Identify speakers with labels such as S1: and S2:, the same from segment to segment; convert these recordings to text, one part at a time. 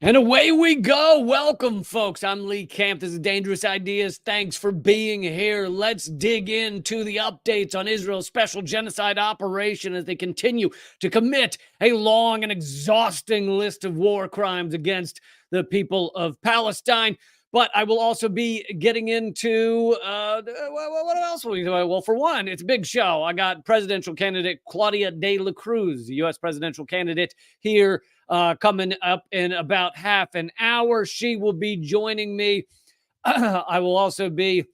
S1: And away we go. Welcome, folks. I'm Lee Camp. This is Dangerous Ideas. Thanks for being here. Let's dig into the updates on Israel's special genocide operation as they continue to commit a long and exhausting list of war crimes against the people of Palestine. But I will also be getting into what else will we do? Well, for one, it's a big show. I got presidential candidate Claudia de la Cruz, the U.S. presidential candidate, here coming up in about half an hour. She will be joining me. I will also be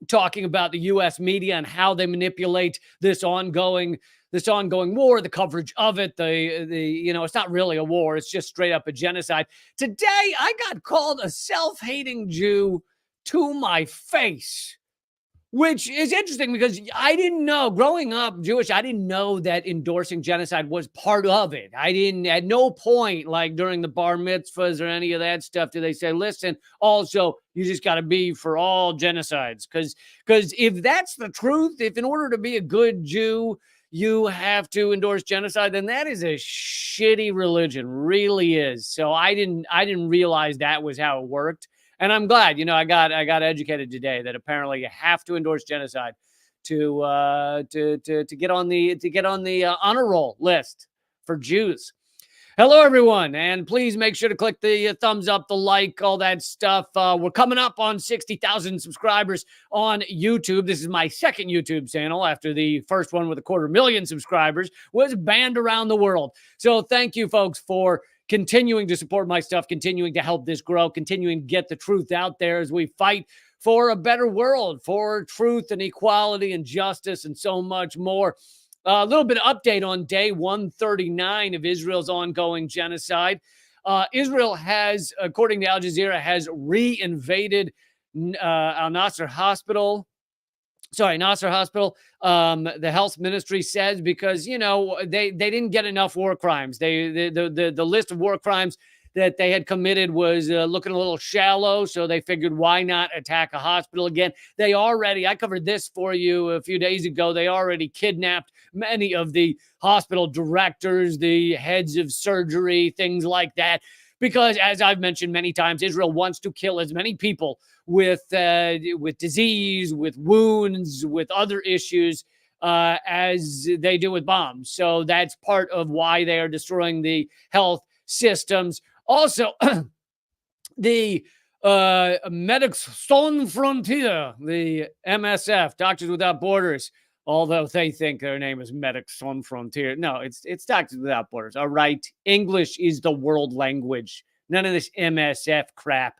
S1: talking about the U.S. media and how they manipulate this ongoing war, the coverage of it. It's not really a war; it's just straight up a genocide. Today, I got called a self-hating Jew to my face, which is interesting because I didn't know, growing up Jewish, I didn't know that endorsing genocide was part of it. At no point, like during the bar mitzvahs or any of that stuff, do they say, listen, also, you just got to be for all genocides. Because if that's the truth, if in order to be a good Jew, you have to endorse genocide, then that is a shitty religion, really is. So I didn't realize that was how it worked. And I'm glad, I got educated today that apparently you have to endorse genocide to get on the honor roll list for Jews. Hello, everyone, and please make sure to click the thumbs up, the like, all that stuff. We're coming up on 60,000 subscribers on YouTube. This is my second YouTube channel after the first one with 250,000 subscribers was banned around the world. So thank you, folks, for continuing to support my stuff, continuing to help this grow, continuing to get the truth out there as we fight for a better world, for truth and equality and justice and so much more. A little bit of update on day 139 of Israel's ongoing genocide. Israel has, according to Al Jazeera, has reinvaded Nasser Hospital. The health ministry says because, they didn't get enough war crimes. The list of war crimes that they had committed was looking a little shallow, so they figured why not attack a hospital again. I covered this for you a few days ago, they already kidnapped many of the hospital directors, the heads of surgery, things like that, because as I've mentioned many times, Israel wants to kill as many people with disease, with wounds, with other issues as they do with bombs. So that's part of why they are destroying the health systems. Also, the Medics Sans Frontier, the MSF, Doctors Without Borders, although they think their name is Medics Sans Frontier. No, it's Doctors Without Borders. All right. English is the world language. None of this MSF crap.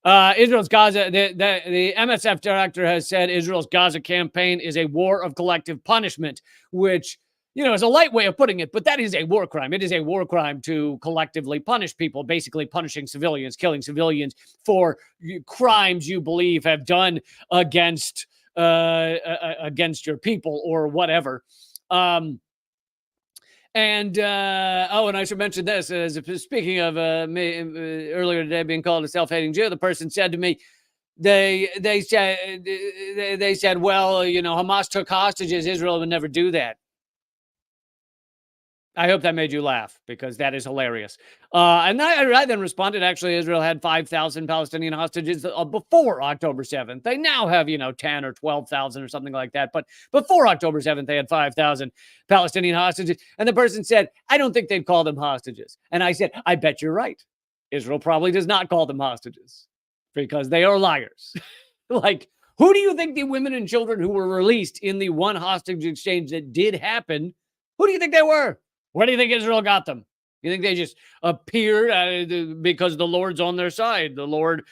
S1: Israel's Gaza, the MSF director has said Israel's Gaza campaign is a war of collective punishment, which, is a light way of putting it, but that is a war crime. It is a war crime to collectively punish people, basically punishing civilians, killing civilians for crimes you believe have done against your people or whatever. And I should mention this, speaking of me earlier today being called a self-hating Jew, the person said to me, they said, well, Hamas took hostages. Israel would never do that. I hope that made you laugh because that is hilarious. And I then responded, actually, Israel had 5,000 Palestinian hostages before October 7th. They now have, 10 or 12,000 or something like that. But before October 7th, they had 5,000 Palestinian hostages. And the person said, I don't think they'd call them hostages. And I said, I bet you're right. Israel probably does not call them hostages because they are liars. Like, who do you think the women and children who were released in the one hostage exchange that did happen, who do you think they were? Where do you think Israel got them? You think they just appeared because the Lord's on their side? The Lord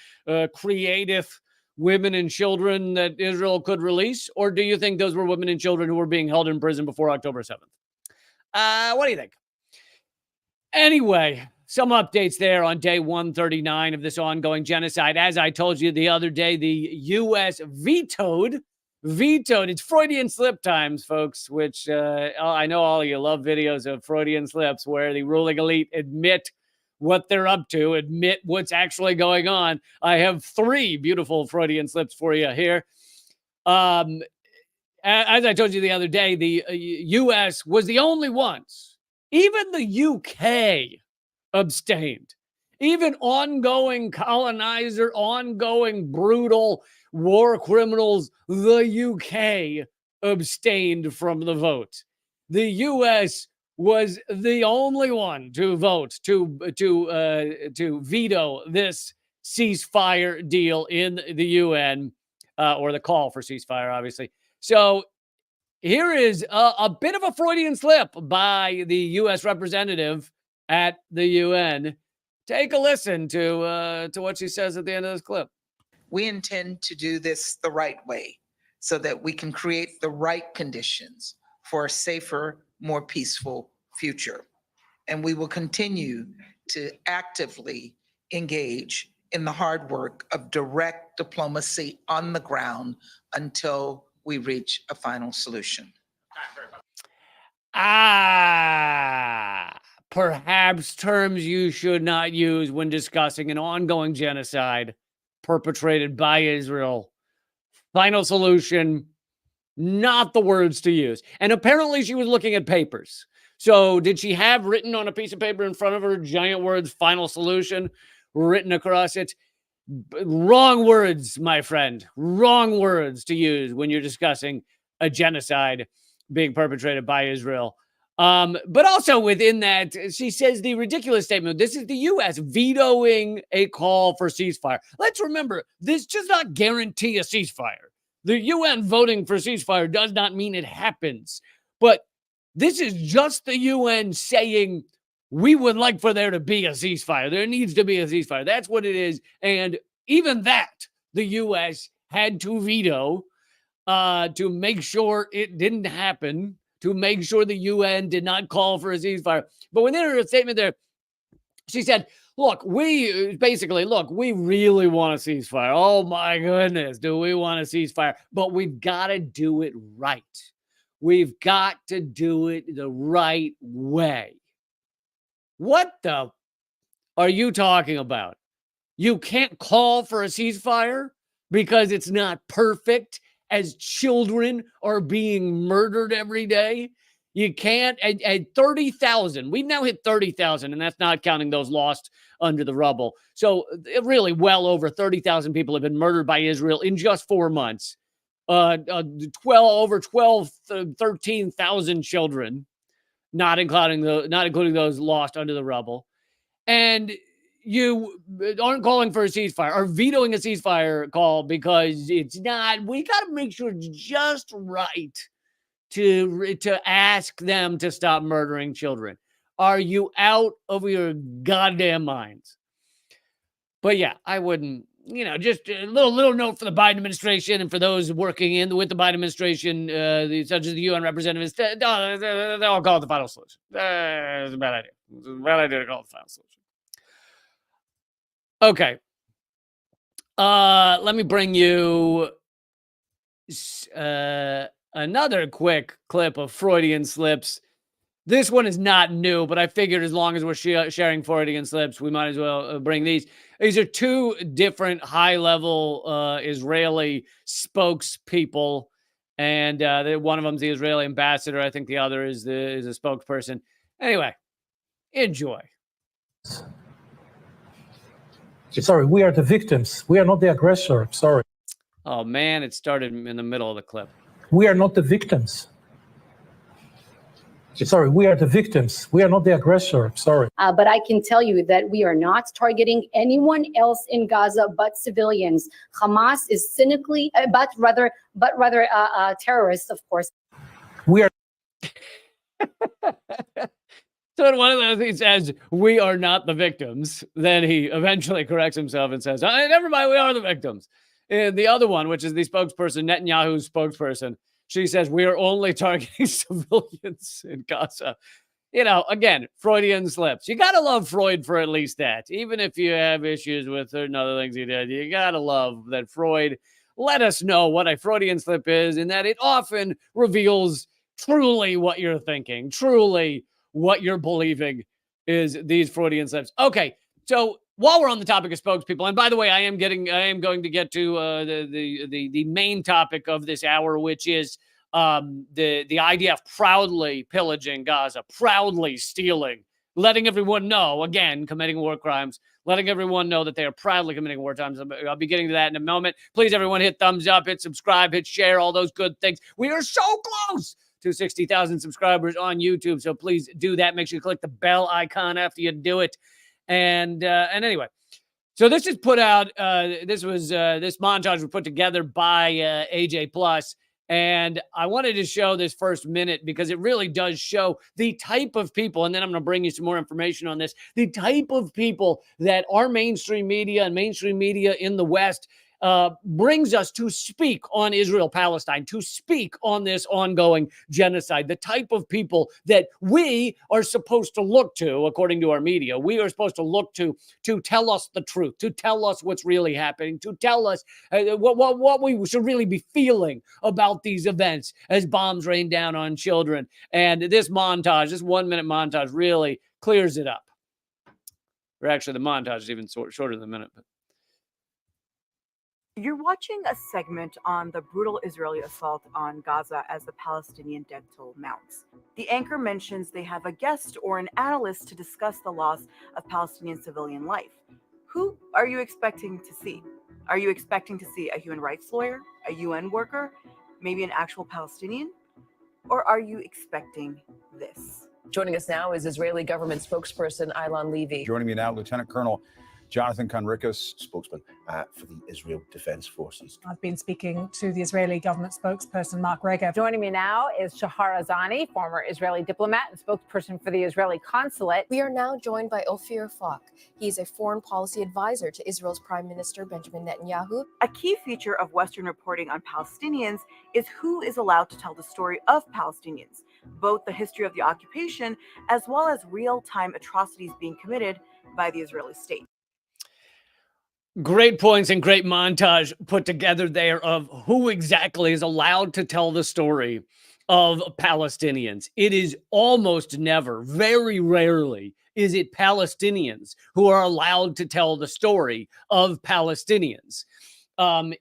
S1: createth women and children that Israel could release? Or do you think those were women and children who were being held in prison before October 7th? What do you think? Anyway, some updates there on day 139 of this ongoing genocide. As I told you the other day, the U.S. vetoed, it's Freudian slip times, folks, which I know all of you love videos of Freudian slips where the ruling elite admit what they're up to, admit what's actually going on. I have 3 beautiful Freudian slips for you here. As I told you the other day, the U.S. was the only ones. Even the UK abstained. Even ongoing colonizer, ongoing brutal war criminals, the UK abstained from the vote. The US was the only one to vote to veto this ceasefire deal in the UN, or the call for ceasefire, obviously. So here is a bit of a Freudian slip by the U.S. representative at the UN. Take a listen to what she says at the end of this clip.
S2: We intend to do this the right way so that we can create the right conditions for a safer, more peaceful future. And we will continue to actively engage in the hard work of direct diplomacy on the ground until we reach a final solution.
S1: Perhaps terms you should not use when discussing an ongoing genocide perpetrated by Israel. Final solution, not the words to use. And apparently she was looking at papers. So did she have written on a piece of paper in front of her giant words, final solution, written across it? Wrong words, my friend. Wrong words to use when you're discussing a genocide being perpetrated by Israel. But also within that, she says the ridiculous statement, this is the U.S. vetoing a call for ceasefire. Let's remember, this does not guarantee a ceasefire. The UN voting for ceasefire does not mean it happens. But this is just the UN saying, we would like for there to be a ceasefire. There needs to be a ceasefire. That's what it is. And even that, the U.S. had to veto to make sure it didn't happen, to make sure the UN did not call for a ceasefire. But within her statement there, she said, look, we really want a ceasefire. Oh my goodness, do we want a ceasefire? But we've got to do it right. We've got to do it the right way. What the are you talking about? You can't call for a ceasefire because it's not perfect as children are being murdered every day. You can't. At 30,000, we've now hit 30,000, and that's not counting those lost under the rubble. So really well over 30,000 people have been murdered by Israel in just 4 months. 13,000 children, not including those lost under the rubble. And you aren't calling for a ceasefire or vetoing a ceasefire call because it's not. We got to make sure it's just right to ask them to stop murdering children. Are you out of your goddamn minds? But yeah, I wouldn't. Just a little note for the Biden administration and for those working with the Biden administration, such as the UN representatives. They all call it the final solution. It's a bad idea. It's a bad idea to call it the final solution. Okay. Let me bring you another quick clip of Freudian slips. This one is not new, but I figured as long as we're sharing Freudian slips, we might as well bring these. These are two different high-level Israeli spokespeople, and one of them is the Israeli ambassador. I think the other is a spokesperson. Anyway, enjoy.
S3: Sorry, we are the victims. We are not the aggressor. Sorry.
S1: Oh, man, it started in the middle of the clip.
S3: We are not the victims. Sorry, we are the victims. We are not the aggressor. Sorry.
S4: But I can tell you that we are not targeting anyone else in Gaza but civilians. Hamas is cynically, but rather terrorists, of course.
S3: We are.
S1: So in one of those, he says, we are not the victims. Then he eventually corrects himself and says, never mind, we are the victims. And the other one, which is the spokesperson, Netanyahu's spokesperson, she says, we are only targeting civilians in Gaza. Again, Freudian slips. You got to love Freud for at least that. Even if you have issues with certain other things he did, you got to love that Freud let us know what a Freudian slip is and that it often reveals truly what you're thinking, truly what you're believing is these Freudian slips. Okay, so while we're on the topic of spokespeople, and by the way, I am going to get to the main topic of this hour, which is the IDF proudly pillaging Gaza, proudly stealing letting everyone know, again, committing war crimes, letting everyone know that they are proudly committing war crimes. I'll be getting to that in a moment. Please, everyone, hit thumbs up, hit subscribe, hit share, all those good things. We are so close to 60,000 subscribers on YouTube, so please do that. Make sure you click the bell icon after you do it. And anyway, so this is put out. This montage was put together by AJ Plus, and I wanted to show this first minute because it really does show the type of people. And then I'm going to bring you some more information on this. The type of people that our mainstream media and mainstream media in the West brings us to speak on Israel-Palestine, to speak on this ongoing genocide, the type of people that we are supposed to look to, according to our media. We are supposed to look to tell us the truth, to tell us what's really happening, to tell us what we should really be feeling about these events as bombs rain down on children. And this montage, this 1 minute montage, really clears it up. Or actually, the montage is even shorter than a minute. But
S5: you're watching a segment on the brutal Israeli assault on Gaza as the Palestinian death toll mounts. The anchor mentions they have a guest or an analyst to discuss the loss of Palestinian civilian life. Who are you expecting to see? Are you expecting to see a human rights lawyer, a UN worker, maybe an actual Palestinian? Or are you expecting this?
S6: Joining us now is Israeli government spokesperson Ilan Levy.
S7: Joining me now, Lieutenant Colonel Jonathan Conricus, spokesman for the Israel Defense Forces.
S8: I've been speaking to the Israeli government spokesperson, Mark Regev.
S9: Joining me now is Shahar Azani, former Israeli diplomat and spokesperson for the Israeli consulate.
S10: We are now joined by Ophir Falk. He is a foreign policy advisor to Israel's Prime Minister Benjamin Netanyahu.
S5: A key feature of Western reporting on Palestinians is who is allowed to tell the story of Palestinians, both the history of the occupation as well as real-time atrocities being committed by the Israeli state.
S1: Great points and great montage put together there of who exactly is allowed to tell the story of Palestinians. It is almost never, very rarely, is it Palestinians who are allowed to tell the story of Palestinians.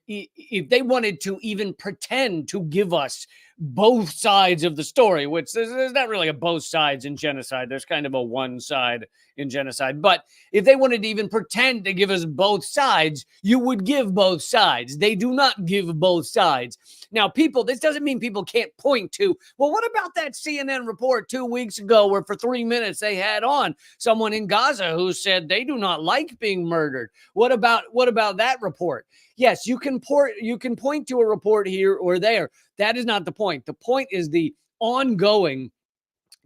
S1: If they wanted to even pretend to give us both sides of the story, which there's not really a both sides in genocide. There's kind of a one side in genocide. But if they wanted to even pretend to give us both sides, you would give both sides. They do not give both sides. Now, this doesn't mean people can't point to, well, what about that CNN report 2 weeks ago where for 3 minutes they had on someone in Gaza who said they do not like being murdered? What about that report? Yes, you can point to a report here or there. That is not the point. The point is the ongoing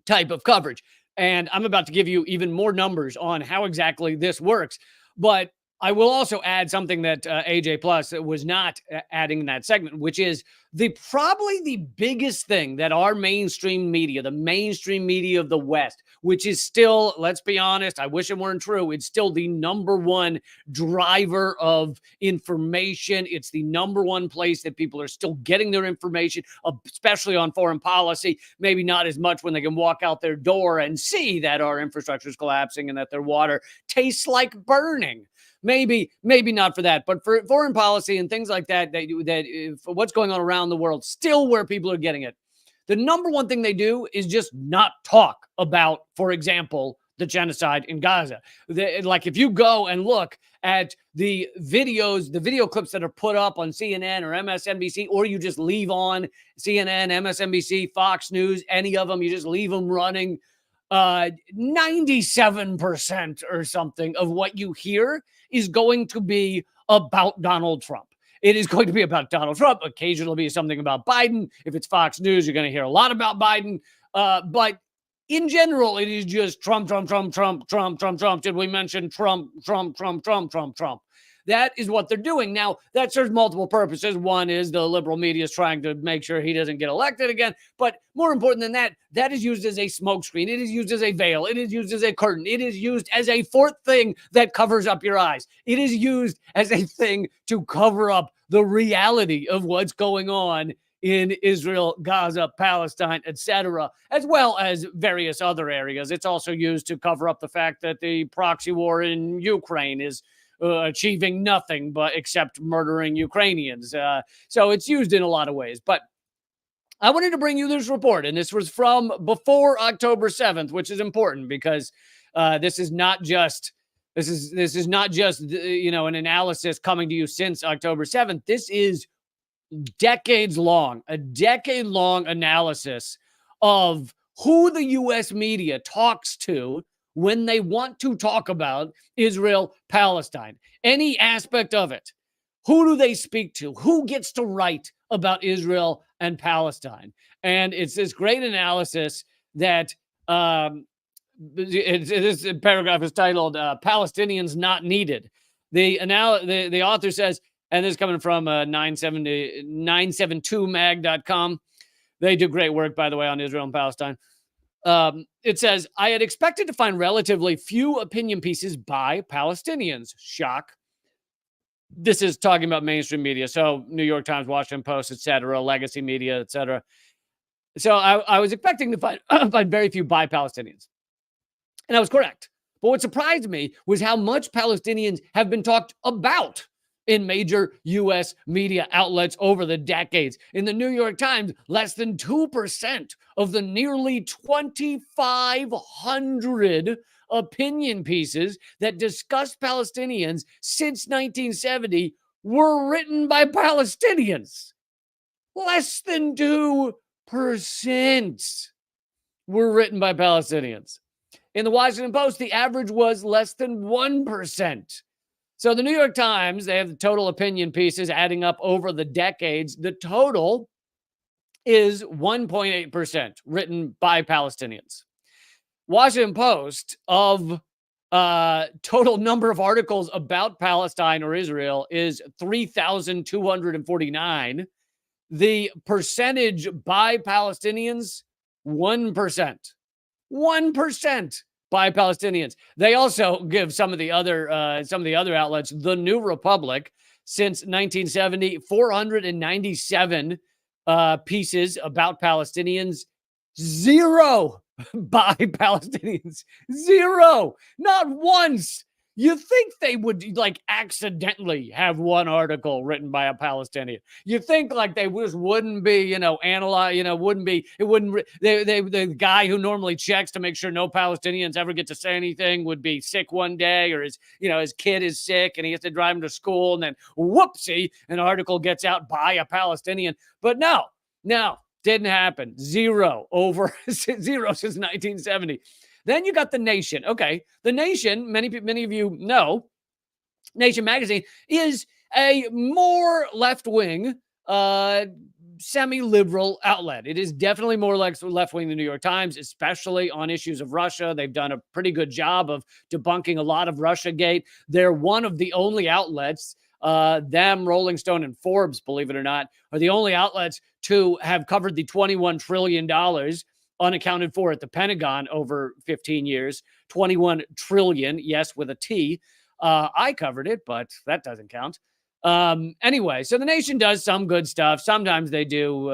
S1: type of coverage. And I'm about to give you even more numbers on how exactly this works. But I will also add something that AJ Plus was not adding in that segment, which is probably the biggest thing that our mainstream media, the mainstream media of the West, which is still, let's be honest, I wish it weren't true, it's still the number one driver of information. It's the number one place that people are still getting their information, especially on foreign policy. Maybe not as much when they can walk out their door and see that our infrastructure is collapsing and that their water tastes like burning. Maybe not for that, but for foreign policy and things like that, for what's going on around the world, still where people are getting it. The number one thing they do is just not talk about, for example, the genocide in Gaza. Like if you go and look at the video clips that are put up on CNN or MSNBC, or you just leave on CNN, MSNBC, Fox News, any of them, you just leave them running, 97% or something of what you hear is going to be about Donald Trump. It is going to be about Donald Trump. Occasionally it'll be something about Biden. If it's Fox News, you're going to hear a lot about Biden. But in general, it is just Trump, Trump, Trump, Trump, Trump, Trump, Trump. Did we mention Trump, Trump, Trump, Trump, Trump, Trump? That is what they're doing. Now, that serves multiple purposes. One is the liberal media is trying to make sure he doesn't get elected again. But more important than that, that is used as a smokescreen. It is used as a veil. It is used as a curtain. It is used as a fourth thing that covers up your eyes. It is used as a thing to cover up the reality of what's going on in Israel, Gaza, Palestine, etc., as well as various other areas. It's also used to cover up the fact that the proxy war in Ukraine is achieving nothing but except murdering Ukrainians. So it's used in a lot of ways. But I wanted to bring you this report, and this was from before October 7th, which is important because this is not just an analysis coming to you since October 7th. This is a decade-long analysis of who the U.S. media talks to when they want to talk about Israel, Palestine, any aspect of it. Who do they speak to? Who gets to write about Israel and Palestine? And it's this great analysis that this paragraph is titled Palestinians Not Needed. The author says, and this is coming from 972mag.com. They do great work, by the way, on Israel and Palestine. It says, I had expected to find relatively few opinion pieces by Palestinians. Shock. This is talking about mainstream media. So New York Times, Washington Post, etc., legacy media, etc. So I was expecting to find very few by Palestinians. And I was correct. But what surprised me was how much Palestinians have been talked about in major U.S. media outlets over the decades. In the New York Times, less than 2% of the nearly 2,500 opinion pieces that discussed Palestinians since 1970 were written by Palestinians. Less than 2% were written by Palestinians. In the Washington Post, the average was less than 1%. So the New York Times, they have the total opinion pieces adding up over the decades. The total is 1.8% written by Palestinians. Washington Post, of total number of articles about Palestine or Israel, is 3,249. The percentage by Palestinians, 1%. 1% by Palestinians. They also give some of the other outlets, The New Republic, since 1970, 497 pieces about Palestinians, 0 by Palestinians. 0. Not once. You think they would accidentally have one article written by a Palestinian. You think they just wouldn't be, analyze, the guy who normally checks to make sure no Palestinians ever get to say anything would be sick one day, or his kid is sick and he has to drive him to school, and then whoopsie, an article gets out by a Palestinian. But no, didn't happen. 0 since 1970. Then you got The Nation. Okay, The Nation, many of you know, Nation magazine is a more left-wing, semi-liberal outlet. It is definitely more left-wing than the New York Times, especially on issues of Russia. They've done a pretty good job of debunking a lot of Russiagate. They're one of the only outlets, them, Rolling Stone, and Forbes, believe it or not, are the only outlets to have covered the $21 trillion unaccounted for at the Pentagon over 15 years. 21 trillion, yes, with a T. I covered it, but that doesn't count. Anyway, so The Nation does some good stuff. Sometimes they do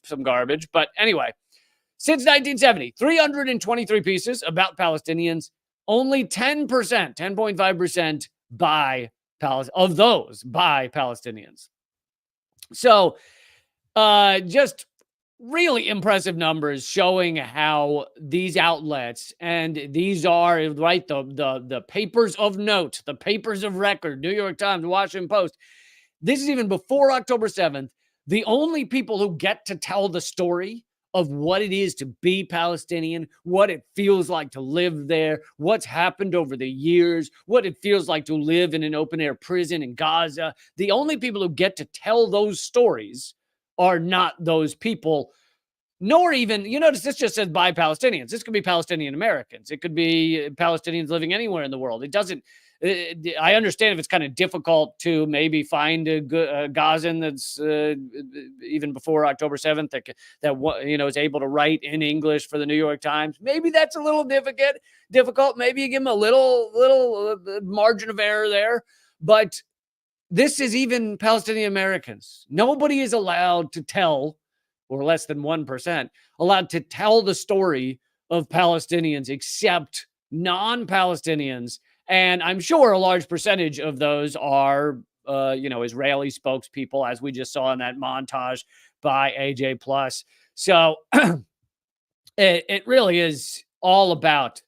S1: some garbage. But anyway, since 1970, 323 pieces about Palestinians, only 10%, 10.5% by Palestinians. So just really impressive numbers showing how these outlets, and these are, right, the papers of note, the papers of record, New York Times, Washington Post. This is even before October 7th. The only people who get to tell the story of what it is to be Palestinian, what it feels like to live there, what's happened over the years, what it feels like to live in an open-air prison in Gaza. The only people who get to tell those stories are not those people, nor even, you notice this just says by Palestinians. This could be Palestinian Americans. It could be Palestinians living anywhere in the world. It doesn't, I understand if it's kind of difficult to maybe find a Gazan that's even before October 7th that is able to write in English for the New York Times. Maybe that's a little difficult. Maybe you give them a little margin of error there. But this is even Palestinian Americans. Nobody is allowed to tell, or less than 1%, allowed to tell the story of Palestinians except non-Palestinians. And I'm sure a large percentage of those are, Israeli spokespeople, as we just saw in that montage by AJ Plus. So it really is all about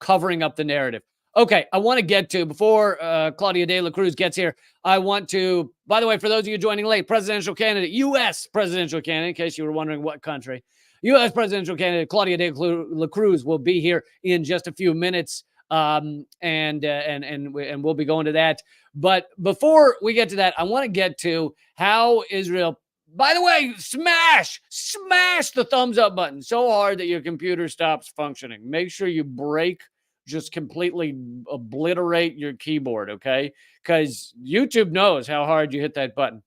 S1: covering up the narrative. Okay, I want to get to, before Claudia de la Cruz gets here, I want to, by the way, for those of you joining late, presidential candidate, U.S. presidential candidate, in case you were wondering what country, U.S. presidential candidate Claudia de la Cruz will be here in just a few minutes, and we'll be going to that. But before we get to that, I want to get to how Israel, by the way, smash the thumbs up button so hard that your computer stops functioning. Make sure you just completely obliterate your keyboard, okay? Because YouTube knows how hard you hit that button.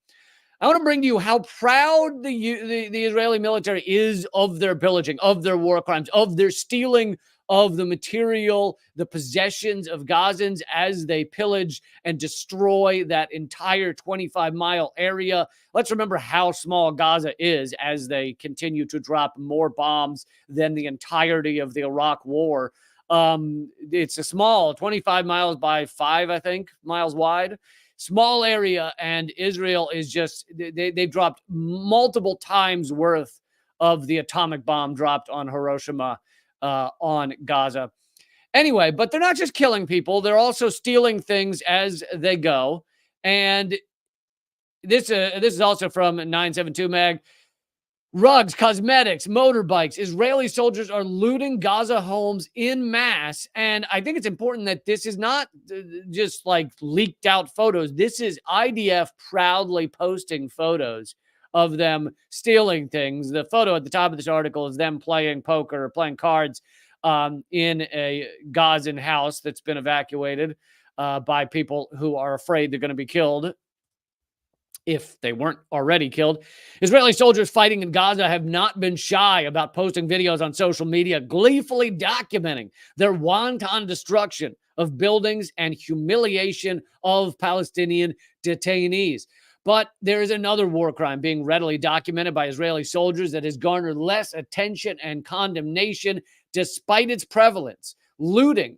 S1: I want to bring to you how proud the Israeli military is of their pillaging, of their war crimes, of their stealing of the material, the possessions of Gazans as they pillage and destroy that entire 25-mile area. Let's remember how small Gaza is as they continue to drop more bombs than the entirety of the Iraq War. It's a small 25 miles by 5, I think, miles wide. Small area, and Israel is just, they've dropped multiple times worth of the atomic bomb dropped on Hiroshima, on Gaza. Anyway, but they're not just killing people, they're also stealing things as they go. And this is also from 972 Mag. Rugs, cosmetics, motorbikes. Israeli soldiers are looting Gaza homes in mass. And I think it's important that this is not just like leaked out photos. This is IDF proudly posting photos of them stealing things. The photo at the top of this article is them playing poker or playing cards in a Gazan house that's been evacuated by people who are afraid they're going to be killed, if they weren't already killed. Israeli soldiers fighting in Gaza have not been shy about posting videos on social media, gleefully documenting their wanton destruction of buildings and humiliation of Palestinian detainees. But there is another war crime being readily documented by Israeli soldiers that has garnered less attention and condemnation despite its prevalence: looting.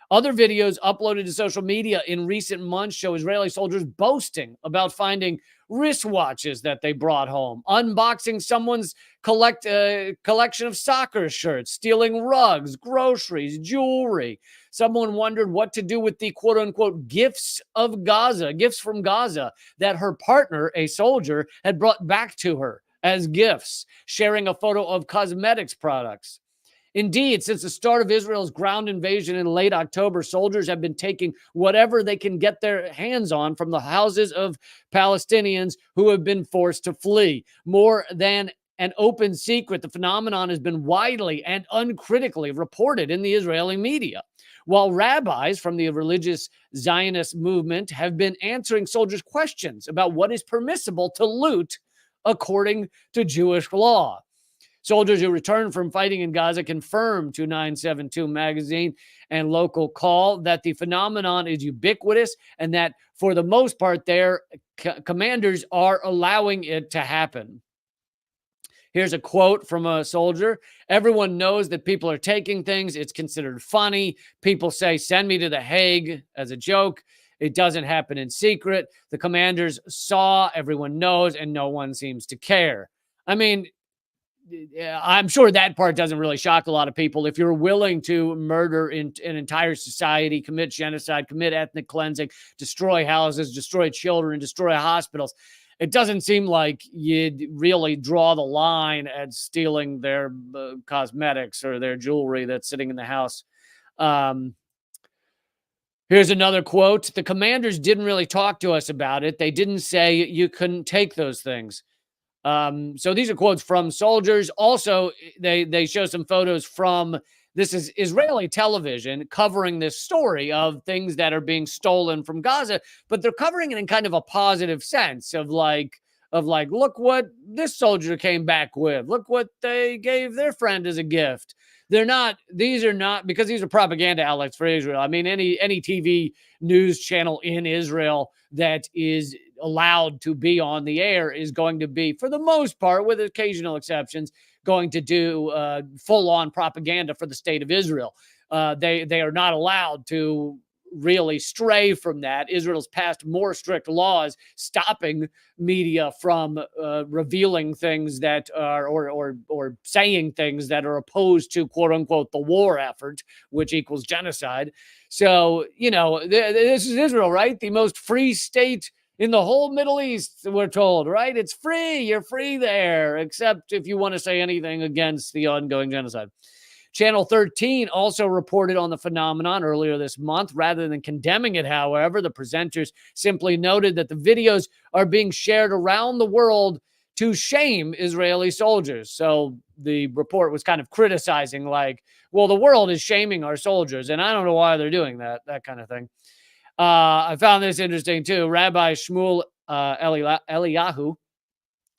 S1: Other videos uploaded to social media in recent months show Israeli soldiers boasting about finding wristwatches that they brought home, unboxing someone's collection of soccer shirts, stealing rugs, groceries, jewelry. Someone wondered what to do with the quote-unquote gifts of Gaza, gifts from Gaza that her partner, a soldier, had brought back to her as gifts, sharing a photo of cosmetics products. Indeed, since the start of Israel's ground invasion in late October, soldiers have been taking whatever they can get their hands on from the houses of Palestinians who have been forced to flee. More than an open secret, the phenomenon has been widely and uncritically reported in the Israeli media, while rabbis from the religious Zionist movement have been answering soldiers' questions about what is permissible to loot according to Jewish law. Soldiers who returned from fighting in Gaza confirmed to 972 Magazine and Local Call that the phenomenon is ubiquitous and that, for the most part, their commanders are allowing it to happen. Here's a quote from a soldier. "Everyone knows that people are taking things. It's considered funny. People say, 'Send me to The Hague,' as a joke. It doesn't happen in secret. The commanders saw, everyone knows, and no one seems to care." I mean, I'm sure that part doesn't really shock a lot of people. If you're willing to murder an entire society, commit genocide, commit ethnic cleansing, destroy houses, destroy children, destroy hospitals, it doesn't seem like you'd really draw the line at stealing their cosmetics or their jewelry that's sitting in the house. Here's another quote. "The commanders didn't really talk to us about it. They didn't say you couldn't take those things." So these are quotes from soldiers. Also, they show some photos from, this is Israeli television covering this story of things that are being stolen from Gaza, but they're covering it in kind of a positive sense of like, look what this soldier came back with. Look what they gave their friend as a gift. These are not, because these are propaganda outlets for Israel. I mean, any TV news channel in Israel that is allowed to be on the air is going to be, for the most part, with occasional exceptions, going to do full-on propaganda for the state of Israel. They are not allowed to really stray from that. Israel's passed more strict laws stopping media from revealing things that are or saying things that are opposed to, quote unquote, the war effort, which equals genocide. So, this is Israel, right? The most free state in the whole Middle East, we're told, right? It's free. You're free there, except if you want to say anything against the ongoing genocide. Channel 13 also reported on the phenomenon earlier this month. Rather than condemning it, however, the presenters simply noted that the videos are being shared around the world to shame Israeli soldiers. So the report was kind of criticizing, like, well, the world is shaming our soldiers, and I don't know why they're doing that kind of thing. I found this interesting too. Rabbi Shmuel Eliyahu,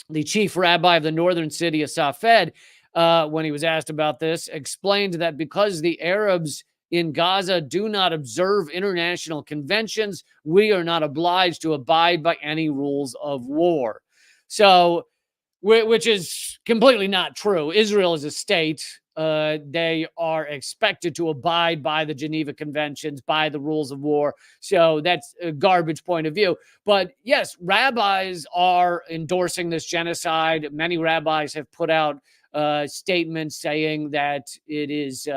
S1: the chief rabbi of the northern city of Safed, when he was asked about this, explained that because the Arabs in Gaza do not observe international conventions, we are not obliged to abide by any rules of war. So, which is completely not true. Israel is a state. They are expected to abide by the Geneva Conventions, by the rules of war. So that's a garbage point of view. But yes, rabbis are endorsing this genocide. Many rabbis have put out statements saying that it is,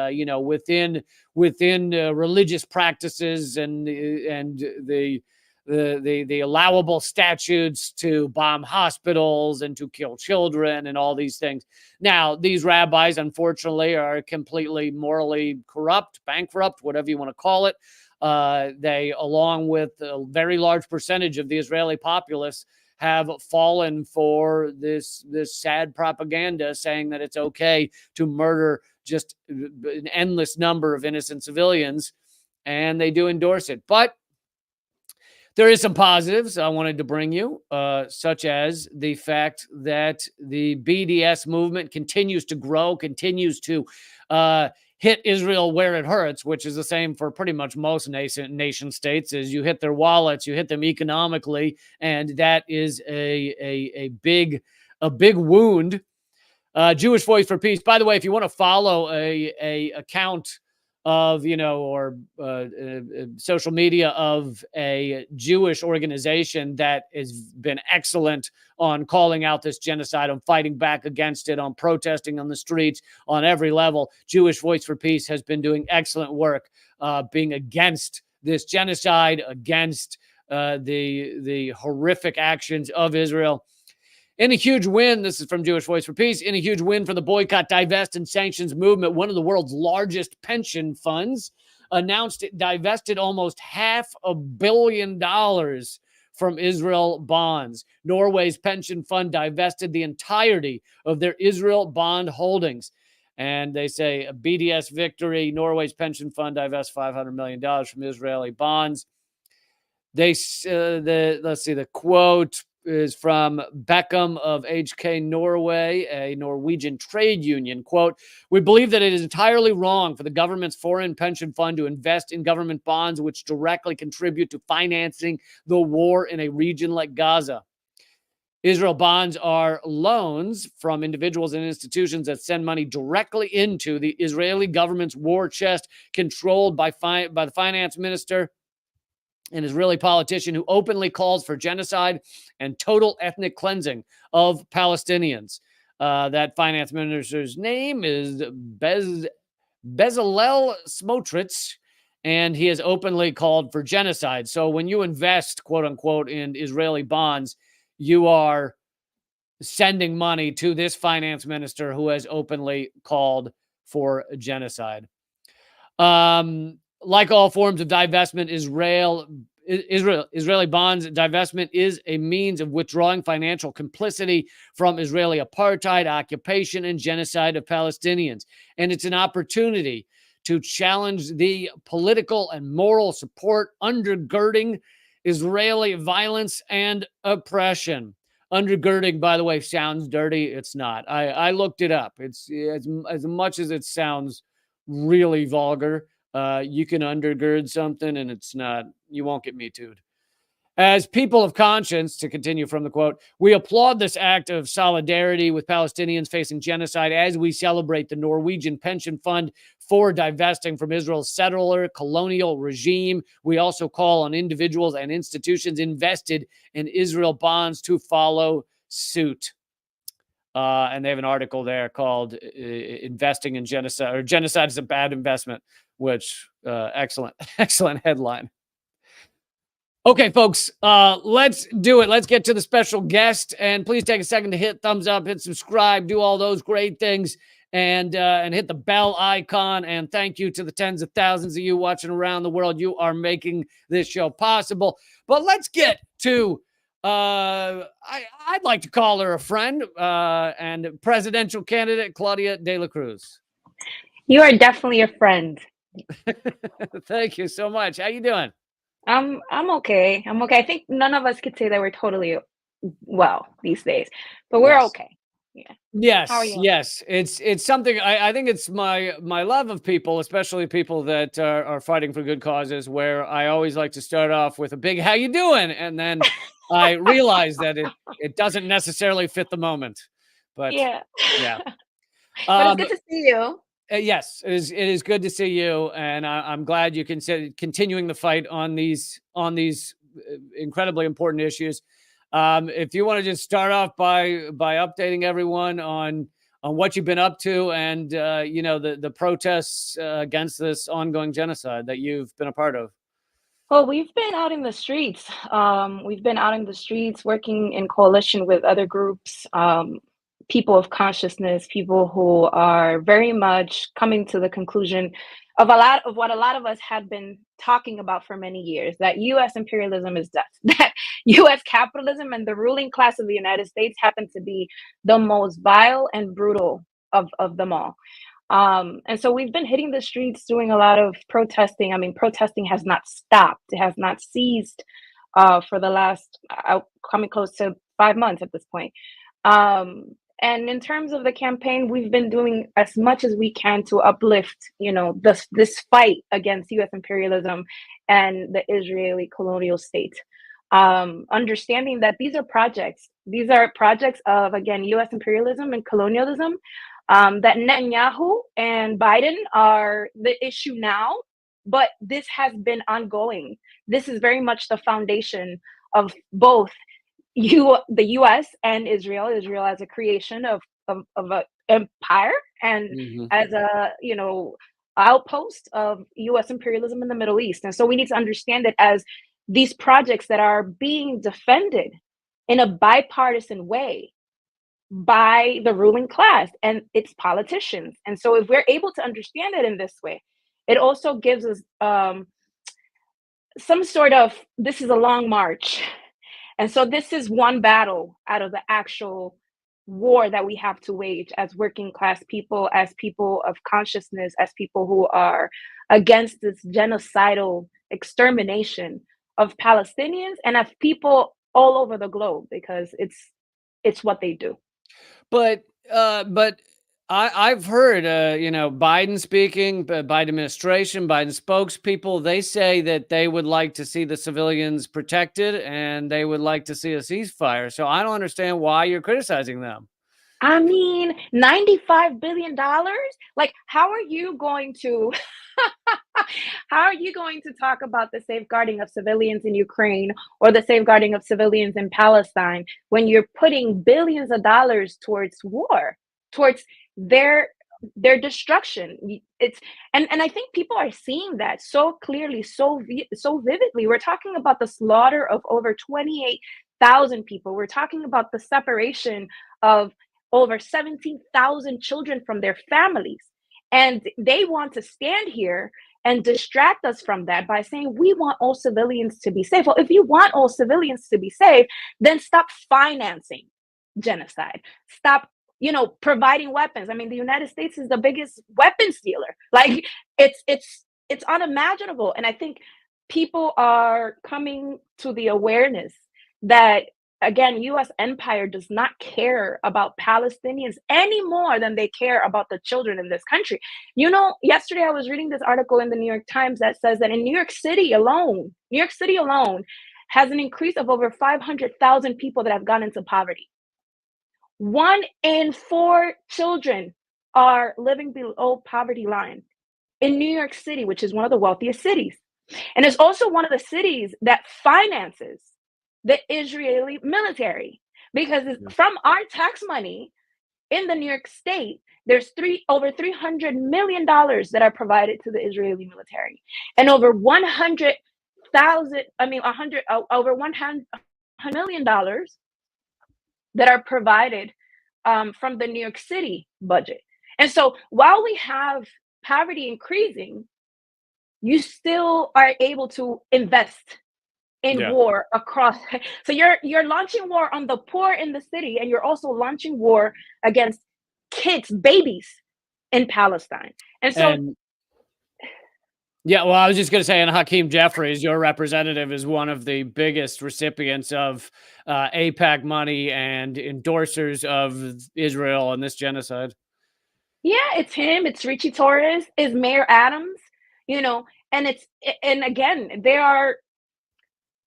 S1: within religious practices and the allowable statutes to bomb hospitals and to kill children and all these things. Now, these rabbis, unfortunately, are completely morally corrupt, bankrupt, whatever you want to call it. They, along with a very large percentage of the Israeli populace, have fallen for this sad propaganda saying that it's okay to murder just an endless number of innocent civilians, and they do endorse it. But there is some positives I wanted to bring you, such as the fact that the BDS movement continues to grow, continues to hit Israel where it hurts, which is the same for pretty much most nation states. Is you hit their wallets, you hit them economically, and that is a big wound. Jewish Voice for Peace. By the way, if you want to follow a account of, social media of a Jewish organization that has been excellent on calling out this genocide, on fighting back against it, on protesting on the streets, on every level, Jewish Voice for Peace has been doing excellent work, being against this genocide, against the horrific actions of Israel. In a huge win, this is from Jewish Voice for Peace, in a huge win for the boycott, divest, and sanctions movement, one of the world's largest pension funds announced it divested almost $500 million from Israel bonds. Norway's pension fund divested the entirety of their Israel bond holdings. And they say a BDS victory, Norway's pension fund divests $500 million from Israeli bonds. Let's see, the quote is from Beckham of HK Norway, a Norwegian trade union. Quote, "We believe that it is entirely wrong for the government's foreign pension fund to invest in government bonds which directly contribute to financing the war in a region like Gaza. Israel bonds are loans from individuals and institutions that send money directly into the Israeli government's war chest, controlled by the finance minister, an Israeli politician who openly calls for genocide and total ethnic cleansing of Palestinians." That finance minister's name is Bezalel Smotrich, and he has openly called for genocide. So when you invest, quote unquote, in Israeli bonds, you are sending money to this finance minister who has openly called for genocide. Like all forms of divestment, Israeli bonds divestment is a means of withdrawing financial complicity from Israeli apartheid, occupation, and genocide of Palestinians. And it's an opportunity to challenge the political and moral support undergirding Israeli violence and oppression. Undergirding, by the way, sounds dirty. It's not. I looked it up. It's as much as it sounds really vulgar. You can undergird something and it's not, you won't get Me Too'd. As people of conscience, to continue from the quote, we applaud this act of solidarity with Palestinians facing genocide as we celebrate the Norwegian pension fund for divesting from Israel's settler colonial regime. We also call on individuals and institutions invested in Israel bonds to follow suit. And they have an article there called Investing in Genocide, or Genocide is a Bad Investment, which excellent headline. Okay, folks, let's do it. Let's get to the special guest, and please take a second to hit thumbs up, hit subscribe, do all those great things, and hit the bell icon. And thank you to the tens of thousands of you watching around the world. You are making this show possible. But let's get to I'd like to call her a friend and presidential candidate Claudia de la Cruz.
S11: You are definitely a friend.
S1: Thank you so much. How you doing?
S11: I'm okay. I'm okay. I think none of us could say that we're totally well these days, but we're okay. Yeah.
S1: Yes.
S11: How are you?
S1: Yes. It's something I think it's my love of people, especially people that are fighting for good causes, where I always like to start off with a big "How you doing?" and then I realize that it doesn't necessarily fit the moment. But yeah.
S11: But it's good to see you.
S1: Yes, it is good to see you, and I'm glad you consider continuing the fight on these incredibly important issues. If you want to just start off by updating everyone on what you've been up to, and the protests against this ongoing genocide that you've been a part of.
S11: Well, we've been out in the streets. We've been out in the streets working in coalition with other groups, people of consciousness, people who are very much coming to the conclusion of a lot of what a lot of us had been talking about for many years, that U.S. imperialism is death, that U.S. capitalism and the ruling class of the United States happen to be the most vile and brutal of them all. And so we've been hitting the streets, doing a lot of protesting. I mean, protesting has not stopped. It has not ceased for the last, coming close to 5 months at this point. And in terms of the campaign, we've been doing as much as we can to uplift, this fight against U.S. imperialism and the Israeli colonial state. Understanding that these are projects of, again, U.S. imperialism and colonialism, that Netanyahu and Biden are the issue now, but this has been ongoing. This is very much the foundation of both the U.S. and Israel as a creation of an empire and as a outpost of U.S. imperialism in the Middle East. And so we need to understand it as these projects that are being defended in a bipartisan way by the ruling class and its politicians. And so if we're able to understand it in this way, it also gives us some sort of, this is a long march. And so this is one battle out of the actual war that we have to wage as working class people, as people of consciousness, as people who are against this genocidal extermination of Palestinians and of people all over the globe, because it's what they do.
S1: But I've heard, Biden speaking, Biden administration, Biden spokespeople, they say that they would like to see the civilians protected and they would like to see a ceasefire. So I don't understand why you're criticizing them.
S11: I mean, $95 billion? Like, how are you going to talk about the safeguarding of civilians in Ukraine or the safeguarding of civilians in Palestine when you're putting billions of dollars towards war, towards their destruction? And I think people are seeing that so clearly, so vividly. We're talking about the slaughter of over 28,000 people. We're talking about the separation of over 17,000 children from their families. And they want to stand here and distract us from that by saying we want all civilians to be safe. Well, if you want all civilians to be safe, then stop financing genocide. Stop, providing weapons. I mean, the United States is the biggest weapons dealer. Like, it's unimaginable. And I think people are coming to the awareness that, again, U.S. empire does not care about Palestinians any more than they care about the children in this country. Yesterday I was reading this article in the New York Times that says that in New York City alone has an increase of over 500,000 people that have gone into poverty. 1 in 4 children are living below poverty line in New York City, which is one of the wealthiest cities. And it's also one of the cities that finances the Israeli military, because from our tax money in the New York state, there's over $300 million that are provided to the Israeli military, and over over $100 million that are provided from the New York City budget. And so while we have poverty increasing, you still are able to invest in war across. So you're launching war on the poor in the city, and you're also launching war against kids, babies in Palestine. And so
S1: yeah, well, I was just going to say, and Hakeem Jeffries, your representative, is one of the biggest recipients of AIPAC money and endorsers of Israel and this genocide.
S11: Yeah, it's him, it's Richie Torres, it's Mayor Adams, and again, they are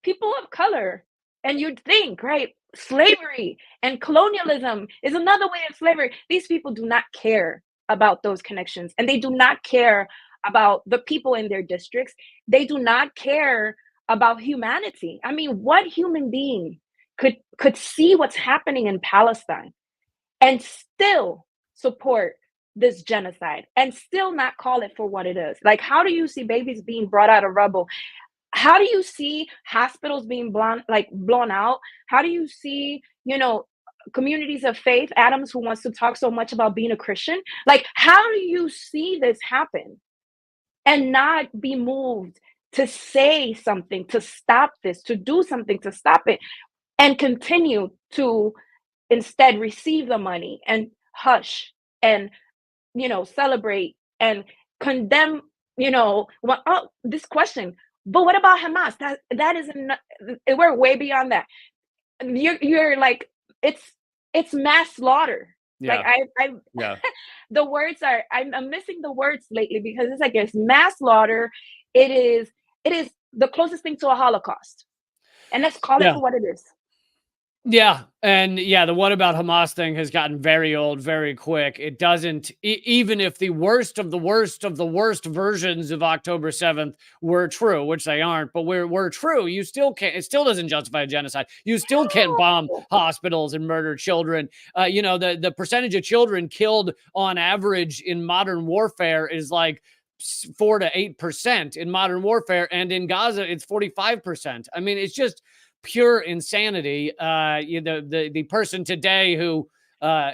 S11: people of color. And you'd think, right, slavery and colonialism is another way of slavery. These people do not care about those connections, and they do not care about the people in their districts. They do not care about humanity. I mean, what human being could see what's happening in Palestine and still support this genocide and still not call it for what it is? Like, how do you see babies being brought out of rubble? How do you see hospitals being blown out? How do you see, communities of faith, Adams, who wants to talk so much about being a Christian? Like, how do you see this happen and not be moved to say something, to stop this, to do something to stop it, and continue to instead receive the money and hush and, celebrate and condemn, this question? But what about Hamas? That isn't. We're way beyond that. You're like, it's mass slaughter.
S1: Yeah.
S11: Like the words are. I'm missing the words lately, because it's like it's mass slaughter. It is the closest thing to a Holocaust, and let's call it for what it is.
S1: Yeah. And the what about Hamas thing has gotten very old very quick. It doesn't, even if the worst of the worst of the worst versions of October 7th were true, which they aren't, but were true, you still can't, it still doesn't justify a genocide. You still can't bomb hospitals and murder children. The percentage of children killed on average in modern warfare is like 4 to 8% in modern warfare. And in Gaza, it's 45%. I mean, it's just pure insanity. The person today who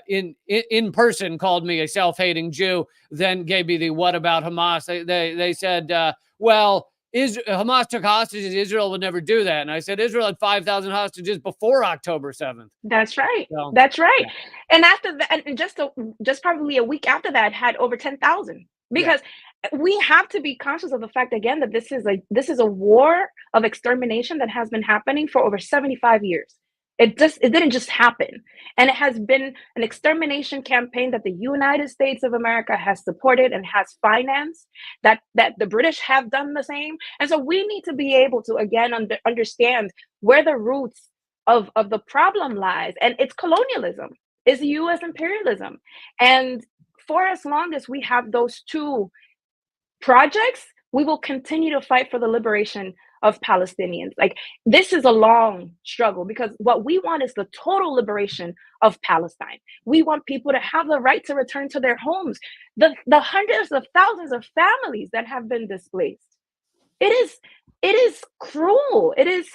S1: in person called me a self-hating Jew then gave me the what about Hamas. They said, well, Hamas took hostages, Israel would never do that. And I said, Israel had 5,000 hostages before October 7th.
S11: That's right.
S1: So,
S11: that's right. Yeah. And after that, and just probably a week after that, had over 10,000. Because we have to be conscious of the fact, again, that this is a war of extermination that has been happening for over 75 years. It didn't just happen. And it has been an extermination campaign that the United States of America has supported and has financed, that the British have done the same. And so we need to be able to, again, understand where the roots of the problem lies. And it's colonialism, it's U.S. imperialism. And for as long as we have those two projects, we will continue to fight for the liberation of Palestinians. Like, this is a long struggle, because what we want is the total liberation of Palestine. We want people to have the right to return to their homes. The hundreds of thousands of families that have been displaced. It is cruel. It's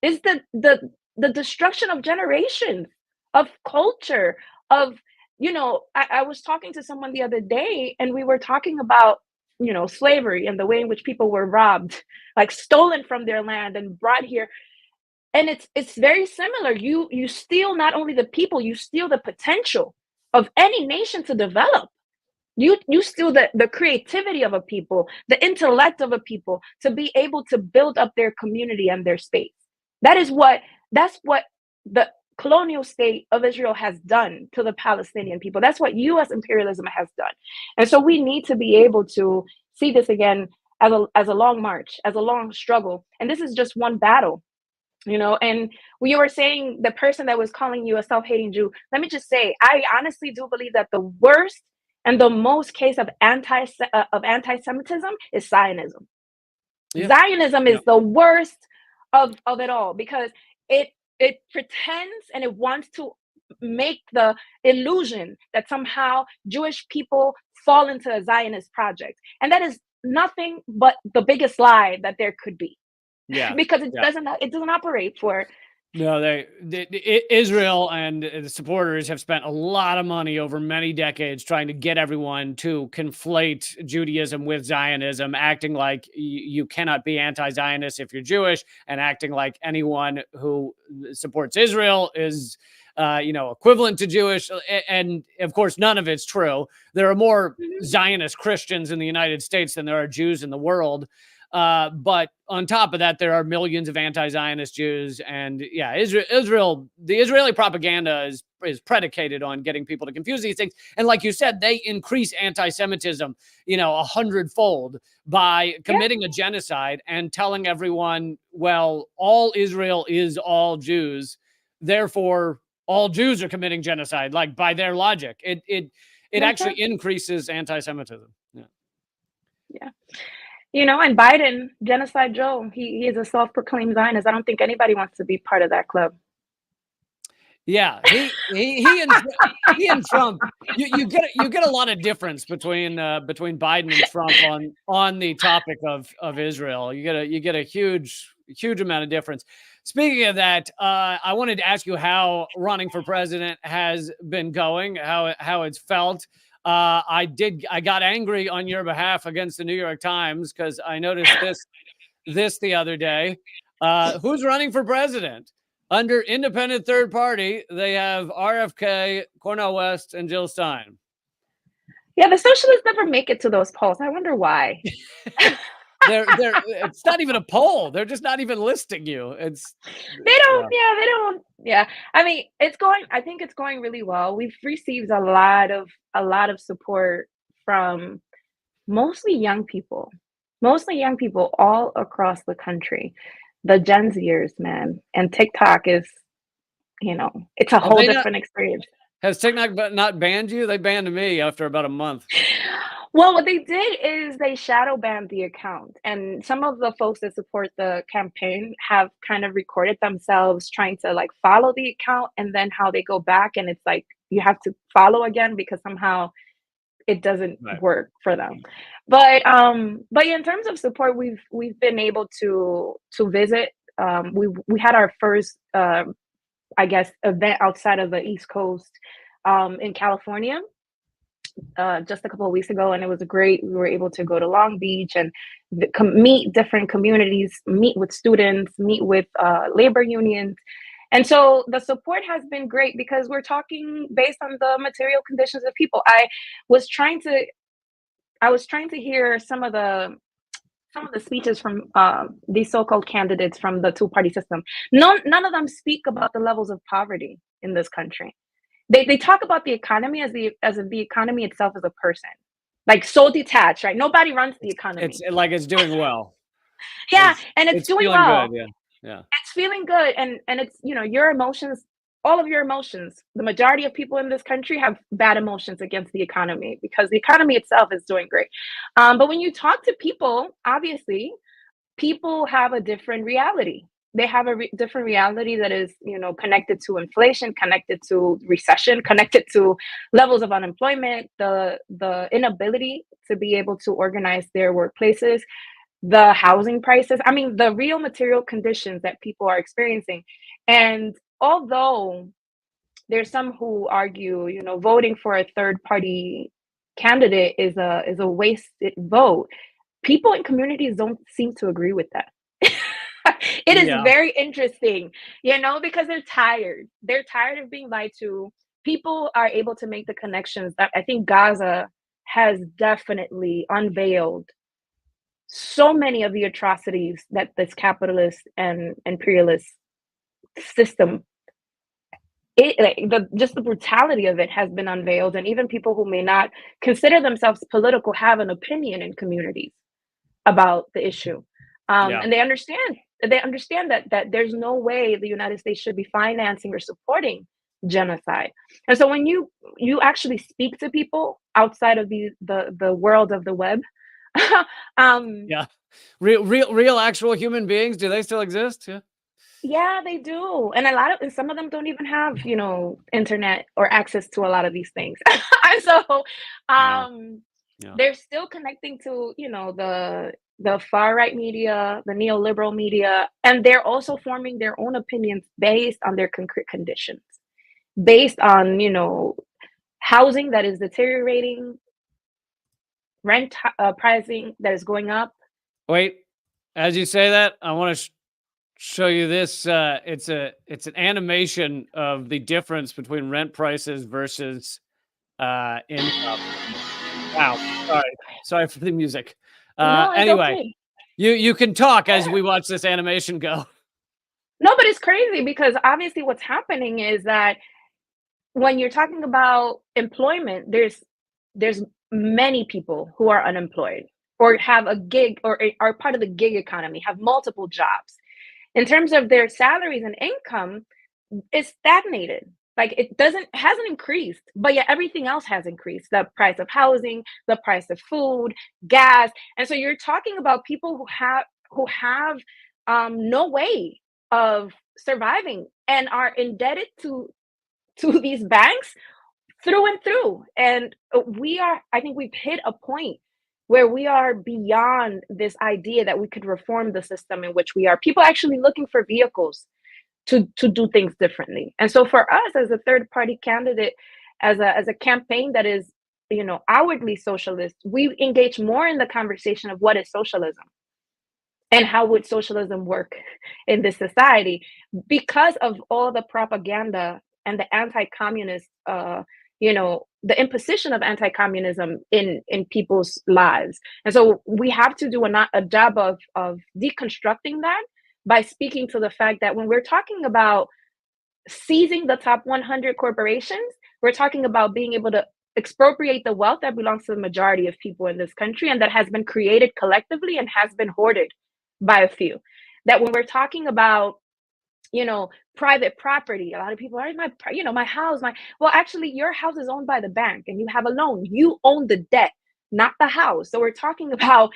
S11: the destruction of generations, of culture, of, I was talking to someone the other day, and we were talking about, slavery and the way in which people were robbed, like stolen from their land and brought here. And it's very similar. You steal not only the people, you steal the potential of any nation to develop. You steal the creativity of a people, the intellect of a people, to be able to build up their community and their space. That's what the colonial state of Israel has done to the Palestinian people. That's what U.S. imperialism has done. And so we need to be able to see this again as a long march, as a long struggle. And this is just one battle. And we were saying the person that was calling you a self-hating Jew, let me just say, I honestly do believe that the worst and the most case of anti-Semitism is Zionism.
S1: Yeah.
S11: Zionism
S1: Yeah.
S11: is the worst of it all, because it pretends and it wants to make the illusion that somehow Jewish people fall into a Zionist project, and that is nothing but the biggest lie that there could be.
S1: Yeah.
S11: Because it
S1: Yeah.
S11: doesn't operate for.
S1: No, Israel and the supporters have spent a lot of money over many decades trying to get everyone to conflate Judaism with Zionism, acting like you cannot be anti-Zionist if you're Jewish, and acting like anyone who supports Israel is, equivalent to Jewish. And of course, none of it's true. There are more Zionist Christians in the United States than there are Jews in the world. But on top of that, there are millions of anti-Zionist Jews, and yeah, Israel, the Israeli propaganda is predicated on getting people to confuse these things. And like you said, they increase anti-Semitism, 100-fold by committing a genocide and telling everyone, well, all Israel is all Jews, therefore all Jews are committing genocide. Like, by their logic, it actually increases anti-Semitism. Yeah.
S11: Yeah. And Biden, Genocide Joe, he is a self-proclaimed Zionist. I don't think anybody wants to be part of that club.
S1: Yeah, he and Trump, you get a lot of difference between Biden and Trump on the topic of Israel. You get a huge amount of difference. Speaking of that, I wanted to ask you how running for president has been going, how it's felt. I got angry on your behalf against the New York Times because I noticed this the other day. Who's running for president? Under independent third party, they have RFK, Cornel West, and Jill Stein.
S11: Yeah, the socialists never make it to those polls. I wonder why.
S1: It's not even a poll. They're just not even listing you.
S11: They don't. Yeah. I mean, I think it's going really well. We've received a lot of support from mostly young people all across the country. The Gen Zers, man. And TikTok is, it's a whole different experience.
S1: Has TikTok not banned you? They banned me after about a month.
S11: Well, what they did is they shadow banned the account, and some of the folks that support the campaign have kind of recorded themselves trying to follow the account, and then how they go back, and it's like you have to follow again because somehow it doesn't work for them. But yeah, in terms of support, we've been able to visit. We had our first event outside of the East Coast in California just a couple of weeks ago, and it was great. We were able to go to Long Beach and meet different communities, meet with students, meet with labor unions. And so the support has been great because we're talking based on the material conditions of people. I was trying to hear some of the speeches from these so-called candidates from the two-party system. None of them speak about the levels of poverty in this country. They talk about the economy as if the economy itself is a person, so detached, right? Nobody runs the economy.
S1: It's like it's doing well.
S11: Yeah, and it's doing well.
S1: Good. Yeah.
S11: It's feeling good, and it's your emotions, all of your emotions. The majority of people in this country have bad emotions against the economy because the economy itself is doing great. But when you talk to people, obviously, people have a different reality. They have a different reality that is, connected to inflation, connected to recession, connected to levels of unemployment, the inability to be able to organize their workplaces, the housing prices. I mean, the real material conditions that people are experiencing. And although there's some who argue, voting for a third party candidate is a wasted vote, people in communities don't seem to agree with that. It is very interesting, because they're tired. They're tired of being lied to. People are able to make the connections that I think Gaza has definitely unveiled so many of the atrocities that this capitalist and imperialist system, just the brutality of it has been unveiled. And even people who may not consider themselves political have an opinion in communities about the issue. And they understand they understand that there's no way the United States should be financing or supporting genocide. And so when you actually speak to people outside of the world of the web, um,
S1: Yeah. Real actual human beings, do they still exist? Yeah.
S11: yeah, they do. And some of them don't even have, internet or access to a lot of these things. And so
S1: Yeah.
S11: um
S1: Yeah.
S11: they're still connecting to, the far right media, the neoliberal media, and they're also forming their own opinions based on their concrete conditions, based on, housing that is deteriorating, rent pricing that is going up.
S1: Wait, as you say that, I want to show you this. It's an animation of the difference between rent prices versus income. Wow. Sorry for the music.
S11: No, it's
S1: Anyway,
S11: okay.
S1: you can talk as we watch this animation go.
S11: No, but it's crazy because obviously what's happening is that when you're talking about employment, there's many people who are unemployed or have a gig or are part of the gig economy, have multiple jobs. In terms of their salaries and income, it's stagnated. Like it hasn't increased, but yet everything else has increased. The price of housing, the price of food, gas. And so you're talking about people who have no way of surviving and are indebted to these banks through and through. And I think we've hit a point where we are beyond this idea that we could reform the system in which we are. People actually looking for vehicles to do things differently. And so for us as a third party candidate, as a campaign that is, outwardly socialist, we engage more in the conversation of what is socialism and how would socialism work in this society, because of all the propaganda and the anti-communist the imposition of anti-communism in people's lives. And so we have to do a job of deconstructing that by speaking to the fact that when we're talking about seizing the top 100 corporations, we're talking about being able to expropriate the wealth that belongs to the majority of people in this country and that has been created collectively and has been hoarded by a few. That when we're talking about, private property, a lot of people are my house, well, actually, your house is owned by the bank and you have a loan. You own the debt, not the house. So we're talking about,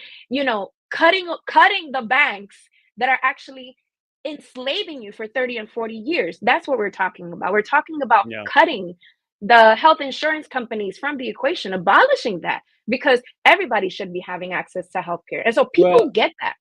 S11: cutting the banks that are actually enslaving you for 30 and 40 years. That's what we're talking about. We're talking about
S1: Yeah.
S11: cutting the health insurance companies from the equation, abolishing that, because everybody should be having access to healthcare. And so people
S1: Well,
S11: get that.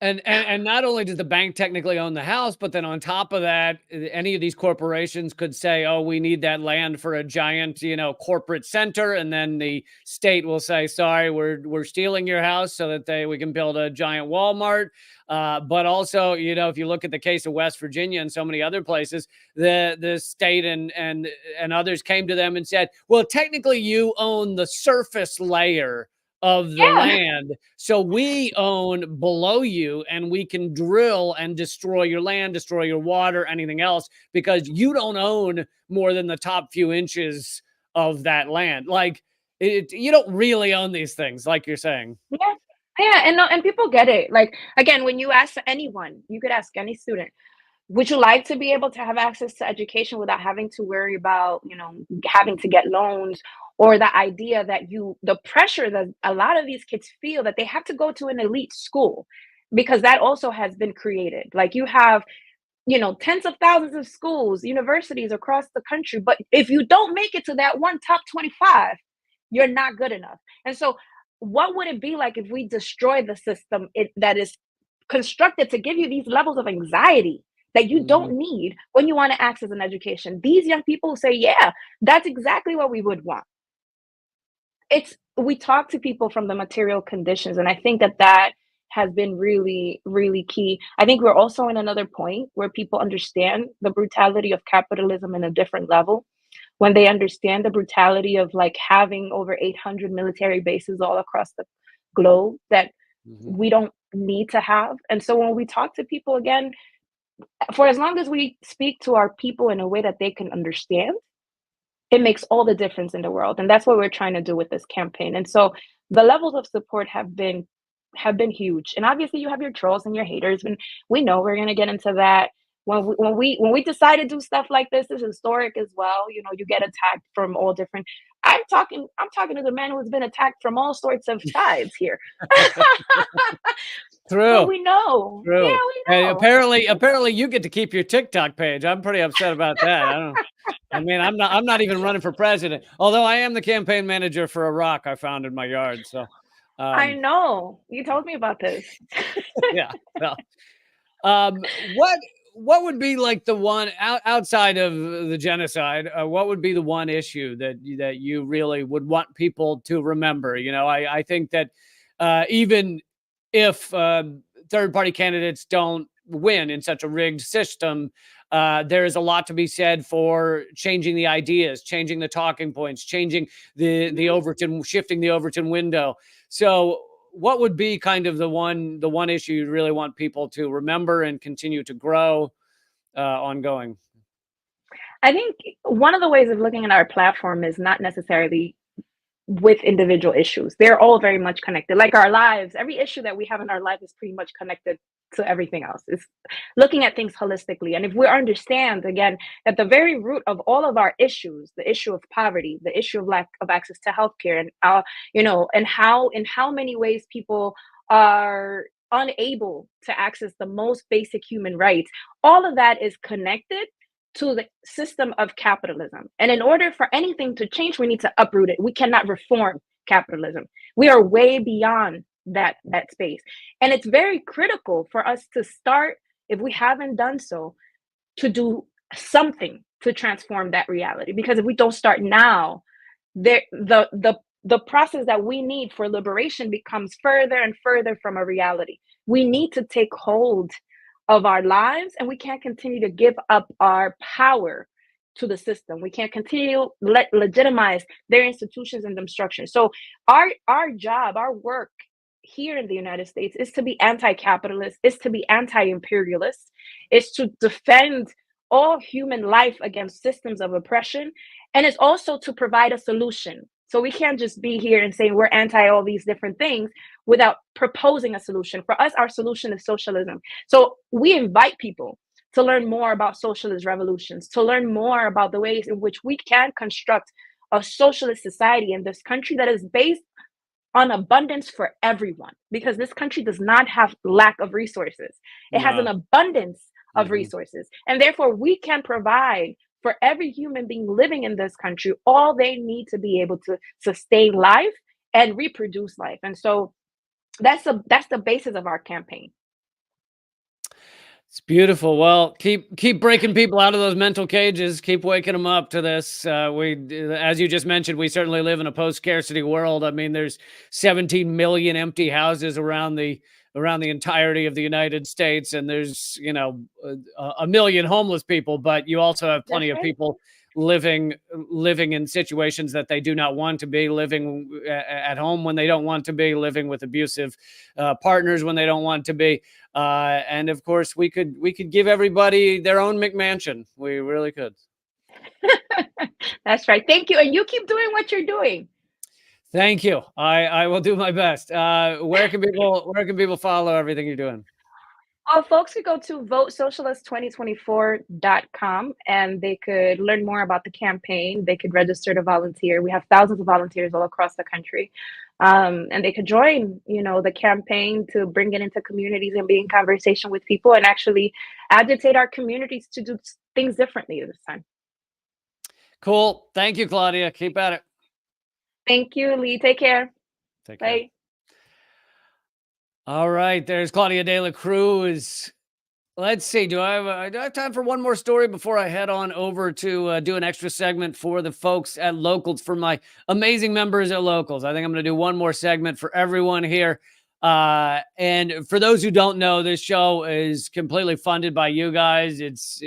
S1: And not only does the bank technically own the house, but then on top of that, any of these corporations could say, "Oh, we need that land for a giant, corporate center," and then the state will say, "Sorry, we're stealing your house so that we can build a giant Walmart." But also, if you look at the case of West Virginia and so many other places, the state and others came to them and said, "Well, technically, you own the surface layer of the
S11: Yeah.
S1: land, so we own below you and we can drill and destroy your land, destroy your water, anything else, because you don't own more than the top few inches of that land." Like you don't really own these things, like you're saying.
S11: Yeah. Yeah, and no, and people get it. Like again, when you ask anyone, you could ask any student, would you like to be able to have access to education without having to worry about, having to get loans, or the idea that the pressure that a lot of these kids feel that they have to go to an elite school, because that also has been created. Like you have, tens of thousands of schools, universities across the country, but if you don't make it to that one top 25, you're not good enough. And so what would it be like if we destroy the system that is constructed to give you these levels of anxiety that you don't need when you want to access an education? These young people say, yeah, that's exactly what we would want. We talk to people from the material conditions, and I think that has been really, really key. I think we're also in another point where people understand the brutality of capitalism in a different level, when they understand the brutality of like having over 800 military bases all across the globe that we don't need to have. And so when we talk to people again, for as long as we speak to our people in a way that they can understand, it makes all the difference in the world. And that's what we're trying to do with this campaign. And so the levels of support have been have been huge. And obviously you have your trolls and your haters, and we know we're gonna get into that. When we decide to do stuff like this is historic as well. You know, you get attacked from all different. I'm talking to the man who's been attacked from all sorts of sides here. But
S1: True.
S11: we know. Yeah,
S1: True.
S11: we
S1: And
S11: know.
S1: apparently you get to keep your TikTok page. I'm pretty upset about that. I mean, I'm not even running for president. Although I am the campaign manager for a rock I found in my yard. So
S11: I know. You told me about this.
S1: yeah. Well, what would be like the one outside of the genocide? What would be the one issue that you really would want people to remember? You know, I think that even if third party candidates don't win in such a rigged system, there is a lot to be said for changing the ideas, changing the talking points, changing the Overton, shifting the Overton window. So what would be kind of the one issue you really want people to remember and continue to grow ongoing?
S11: I think one of the ways of looking at our platform is not necessarily with individual issues. They're all very much connected. Like our lives, every issue that we have in our life is pretty much connected to everything else. It's looking at things holistically. And if we understand again at the very root of all of our issues, the issue of poverty, the issue of lack of access to healthcare, and and how in how many ways people are unable to access the most basic human rights, all of that is connected to the system of capitalism. And in order for anything to change, we need to uproot it. We cannot reform capitalism. We are way beyond that space. And it's very critical for us to start, if we haven't done so, to do something to transform that reality. Because if we don't start now, the process that we need for liberation becomes further and further from a reality. We need to take hold of our lives, and we can't continue to give up our power to the system. We can't continue to legitimize their institutions and them structures. So our job, our work here in the United States is to be anti-capitalist, is to be anti-imperialist, is to defend all human life against systems of oppression, and it's also to provide a solution. So we can't just be here and say we're anti all these different things without proposing a solution. For us, our solution is socialism. So we invite people to learn more about socialist revolutions, to learn more about the ways in which we can construct a socialist society in this country that is based on abundance for everyone, because this country does not have lack of resources. It has an abundance of resources, and therefore we can provide for every human being living in this country all they need to be able to sustain life and reproduce life. And so that's the basis of our campaign.
S1: It's beautiful. Well, keep breaking people out of those mental cages. Keep waking them up to this. As you just mentioned, we certainly live in a post-scarcity world. I mean, there's 17 million empty houses around the entirety of the United States, and there's a million homeless people. But you also have plenty of people living in situations that they do not want to be, living at home when they don't want to be, living with abusive partners when they don't want to be. And of course, we could give everybody their own McMansion. We really could.
S11: That's right. Thank you. And you keep doing what you're doing.
S1: Thank you. I will do my best. Where can people follow everything you're doing?
S11: Well, folks could go to votesocialist2024.com and they could learn more about the campaign. They could register to volunteer. We have thousands of volunteers all across the country. And they could join, the campaign to bring it into communities and be in conversation with people and actually agitate our communities to do things differently this time.
S1: Cool. Thank you, Claudia. Keep at it.
S11: Thank you, Lee. Take care.
S1: Take
S11: care.
S1: Bye. All right, there's Claudia De La Cruz. Let's see. Do I have time for one more story before I head on over to do an extra segment for the folks at Locals, for my amazing members at Locals? I think I'm going to do one more segment for everyone here. And for those who don't know, this show is completely funded by you guys. It's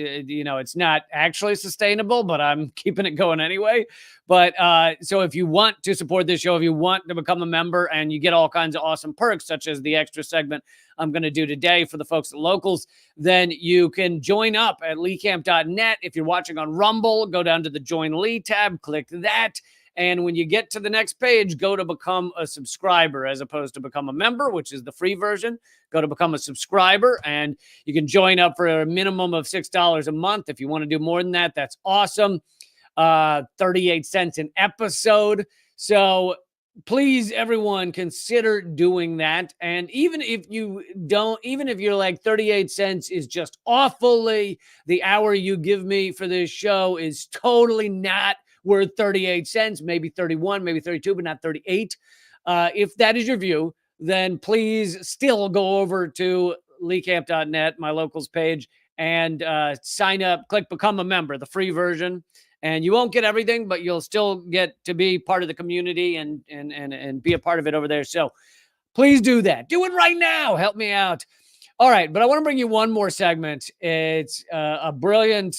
S1: not actually sustainable, but I'm keeping it going anyway. But so if you want to support this show, if you want to become a member, and you get all kinds of awesome perks, such as the extra segment I'm going to do today for the folks at Locals, then you can join up at leecamp.net. If you're watching on Rumble, go down to the Join Lee tab, click that. And when you get to the next page, go to become a subscriber as opposed to become a member, which is the free version. Go to become a subscriber, and you can join up for a minimum of $6 a month. If you want to do more than that, that's awesome. 38 cents an episode. So please, everyone, consider doing that. And even if you don't, even if you're like 38 cents is just awfully, the hour you give me for this show is totally not worth 38 cents, maybe 31, maybe 32, but not 38. If that is your view, then please still go over to leecamp.net, my locals page, and sign up, click become a member, the free version. And you won't get everything, but you'll still get to be part of the community and be a part of it over there. So please do that. Do it right now. Help me out. All right, but I want to bring you one more segment. It's a brilliant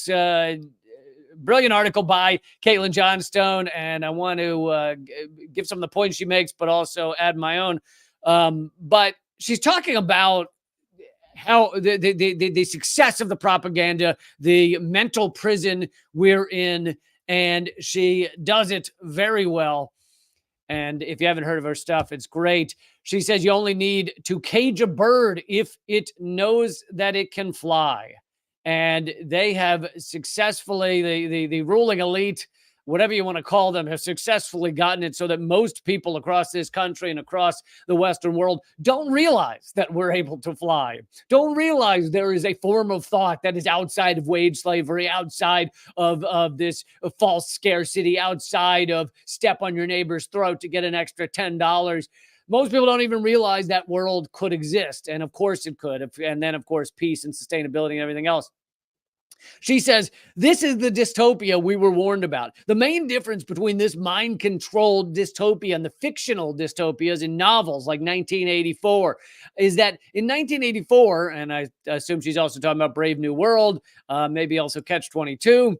S1: article by Caitlin Johnstone, and I want to give some of the points she makes, but also add my own. But she's talking about how the success of the propaganda, the mental prison we're in, and she does it very well. And if you haven't heard of her stuff, it's great. She says you only need to cage a bird if it knows that it can fly. And they have successfully, the ruling elite, whatever you want to call them, have successfully gotten it so that most people across this country and across the Western world don't realize that we're able to fly, don't realize there is a form of thought that is outside of wage slavery, outside of this false scarcity, outside of step on your neighbor's throat to get an extra $10. Most people don't even realize that world could exist. And of course it could. And then, of course, peace and sustainability and everything else. She says, this is the dystopia we were warned about. The main difference between this mind-controlled dystopia and the fictional dystopias in novels like 1984 is that in 1984, and I assume she's also talking about Brave New World, maybe also Catch-22,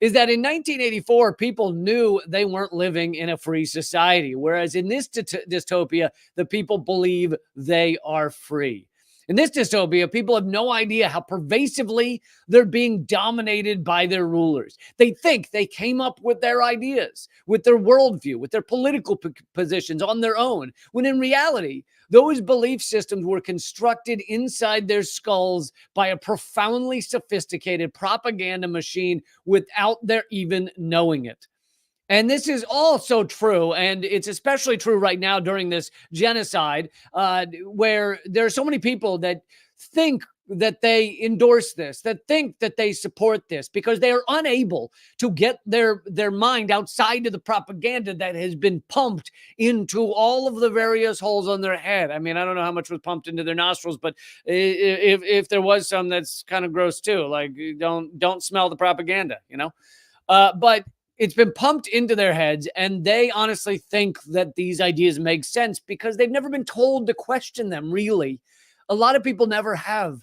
S1: is that in 1984, people knew they weren't living in a free society, whereas in this dystopia, the people believe they are free. In this dystopia, people have no idea how pervasively they're being dominated by their rulers. They think they came up with their ideas, with their worldview, with their political positions on their own, when in reality, those belief systems were constructed inside their skulls by a profoundly sophisticated propaganda machine without their even knowing it. And this is also true, and it's especially true right now during this genocide, where there are so many people that think that they endorse this, that think that they support this, because they are unable to get their mind outside of the propaganda that has been pumped into all of the various holes on their head. I mean, I don't know how much was pumped into their nostrils, but if there was some, that's kind of gross too. Like, don't smell the propaganda, you know? But it's been pumped into their heads, and they honestly think that these ideas make sense because they've never been told to question them, really. A lot of people never have.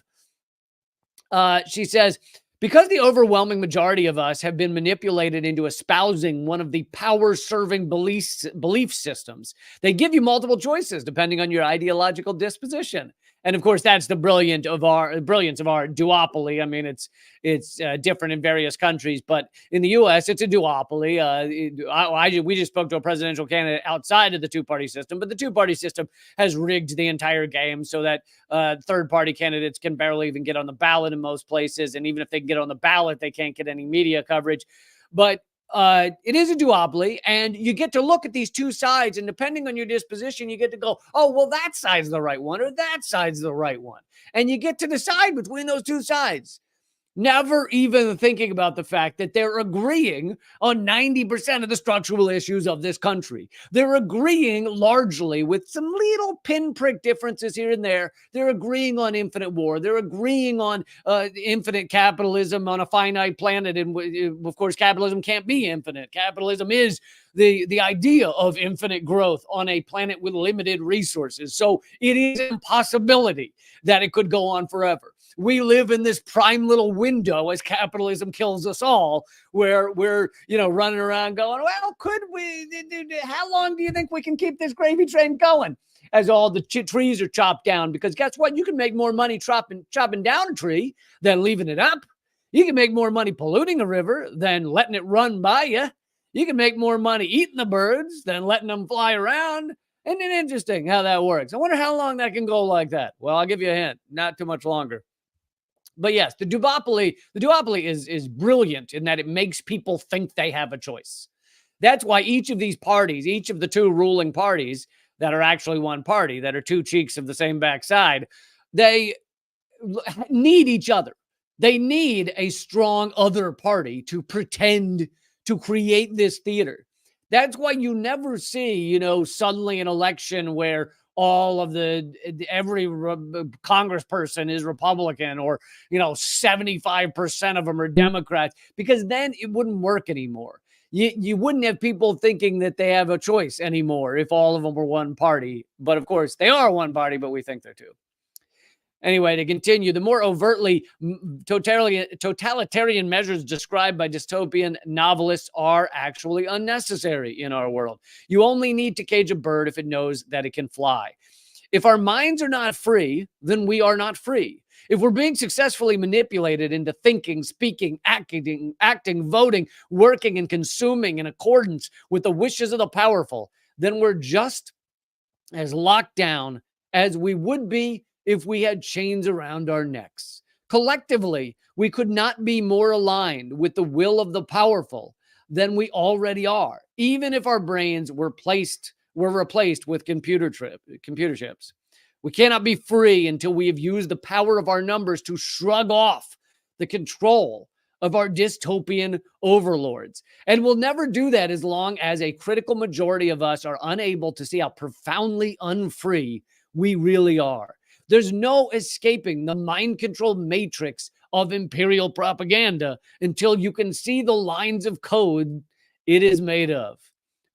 S1: She says, because the overwhelming majority of us have been manipulated into espousing one of the power-serving belief systems, they give you multiple choices depending on your ideological disposition. And of course, that's the brilliance of our duopoly. I mean, it's different in various countries, but in the U.S., it's a duopoly. We just spoke to a presidential candidate outside of the two-party system, but the two-party system has rigged the entire game so that third-party candidates can barely even get on the ballot in most places, and even if they get on the ballot, they can't get any media coverage. But it is a duopoly, and you get to look at these two sides, and depending on your disposition, you get to go, oh, well, that side's the right one, or that side's the right one. And you get to decide between those two sides. Never even thinking about the fact that they're agreeing on 90% of the structural issues of this country. They're agreeing largely with some little pinprick differences here and there. They're agreeing on infinite war. They're agreeing on infinite capitalism on a finite planet. And of course, capitalism can't be infinite. Capitalism is the idea of infinite growth on a planet with limited resources. So it is an impossibility that it could go on forever. We live in this prime little window as capitalism kills us all, where we're, running around going, well, could we, how long do you think we can keep this gravy train going as all the trees are chopped down? Because guess what? You can make more money chopping down a tree than leaving it up. You can make more money polluting a river than letting it run by you. You can make more money eating the birds than letting them fly around. Isn't it interesting how that works? I wonder how long that can go like that. Well, I'll give you a hint. Not too much longer. But yes, the duopoly is brilliant in that it makes people think they have a choice. That's why each of these parties, each of the two ruling parties that are actually one party, that are two cheeks of the same backside, they need each other. They need a strong other party to pretend to create this theater. That's why you never see, suddenly an election where all of every congressperson is Republican, or 75% of them are Democrats, because then it wouldn't work anymore. You wouldn't have people thinking that they have a choice anymore if all of them were one party. But of course, they are one party, but we think they're two. Anyway, to continue, the more overtly totalitarian measures described by dystopian novelists are actually unnecessary in our world. You only need to cage a bird if it knows that it can fly. If our minds are not free, then we are not free. If we're being successfully manipulated into thinking, speaking, acting, voting, working, and consuming in accordance with the wishes of the powerful, then we're just as locked down as we would be if we had chains around our necks. Collectively, we could not be more aligned with the will of the powerful than we already are, even if our brains were replaced with computer chips. We cannot be free until we have used the power of our numbers to shrug off the control of our dystopian overlords. And we'll never do that as long as a critical majority of us are unable to see how profoundly unfree we really are. There's no escaping the mind-controlled matrix of imperial propaganda until you can see the lines of code it is made of.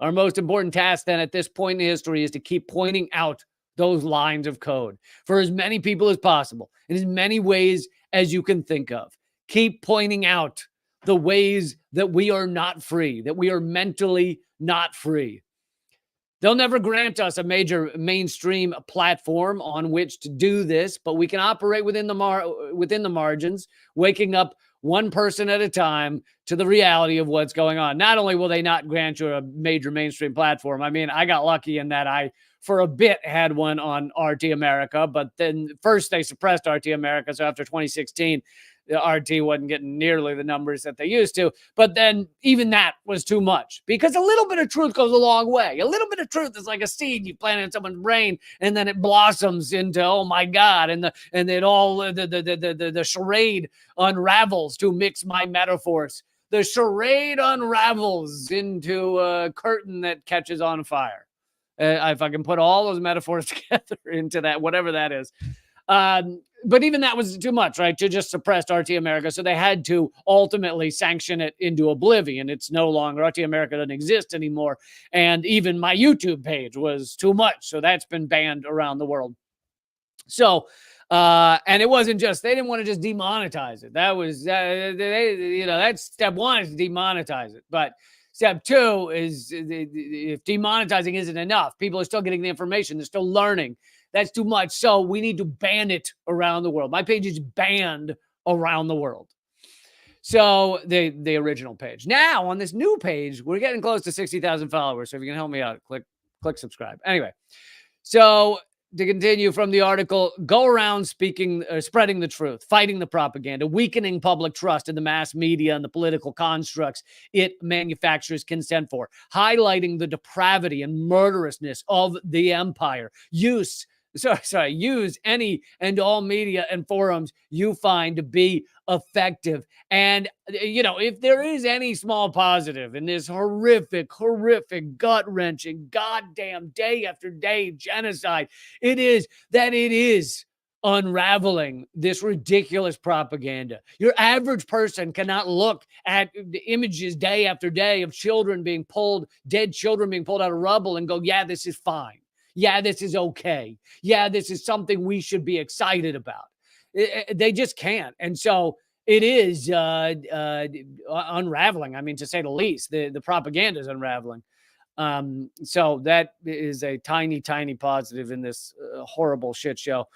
S1: Our most important task then at this point in history is to keep pointing out those lines of code for as many people as possible, in as many ways as you can think of. Keep pointing out the ways that we are not free, that we are mentally not free. They'll never grant us a major mainstream platform on which to do this, but we can operate within the margins, waking up one person at a time to the reality of what's going on. Not only will they not grant you a major mainstream platform, I mean, I got lucky in that I, for a bit, had one on RT America, but then first they suppressed RT America, so after 2016, the RT wasn't getting nearly the numbers that they used to. But then even that was too much, because a little bit of truth goes a long way. A little bit of truth is like a seed you plant in someone's brain, and then it blossoms into, oh my God, and the charade unravels, to mix my metaphors. The charade unravels into a curtain that catches on fire. If I can put all those metaphors together into that, whatever that is. But even that was too much, right? To just suppress RT America. So they had to ultimately sanction it into oblivion. It's no longer, RT America doesn't exist anymore. And even my YouTube page was too much. So that's been banned around the world. So, and it wasn't just, they didn't want to just demonetize it. That was, that's step one, is demonetize it. But step two is, if demonetizing isn't enough, people are still getting the information. They're still learning. That's too much. So we need to ban it around the world. My page is banned around the world. So the original page. Now on this new page, we're getting close to 60,000 followers. So if you can help me out, click subscribe. Anyway, so to continue from the article, go around spreading the truth, fighting the propaganda, weakening public trust in the mass media and the political constructs it manufactures consent for, highlighting the depravity and murderousness of the empire. Use any and all media and forums you find to be effective. And, if there is any small positive in this horrific, gut-wrenching, goddamn day after day genocide, it is that it is unraveling this ridiculous propaganda. Your average person cannot look at the images day after day of dead children being pulled out of rubble and go, yeah, this is fine. Yeah, this is okay. Yeah, this is something we should be excited about. They just can't. And so it is unraveling. I mean, to say the least, the propaganda is unraveling. So that is a tiny, tiny positive in this horrible shit show.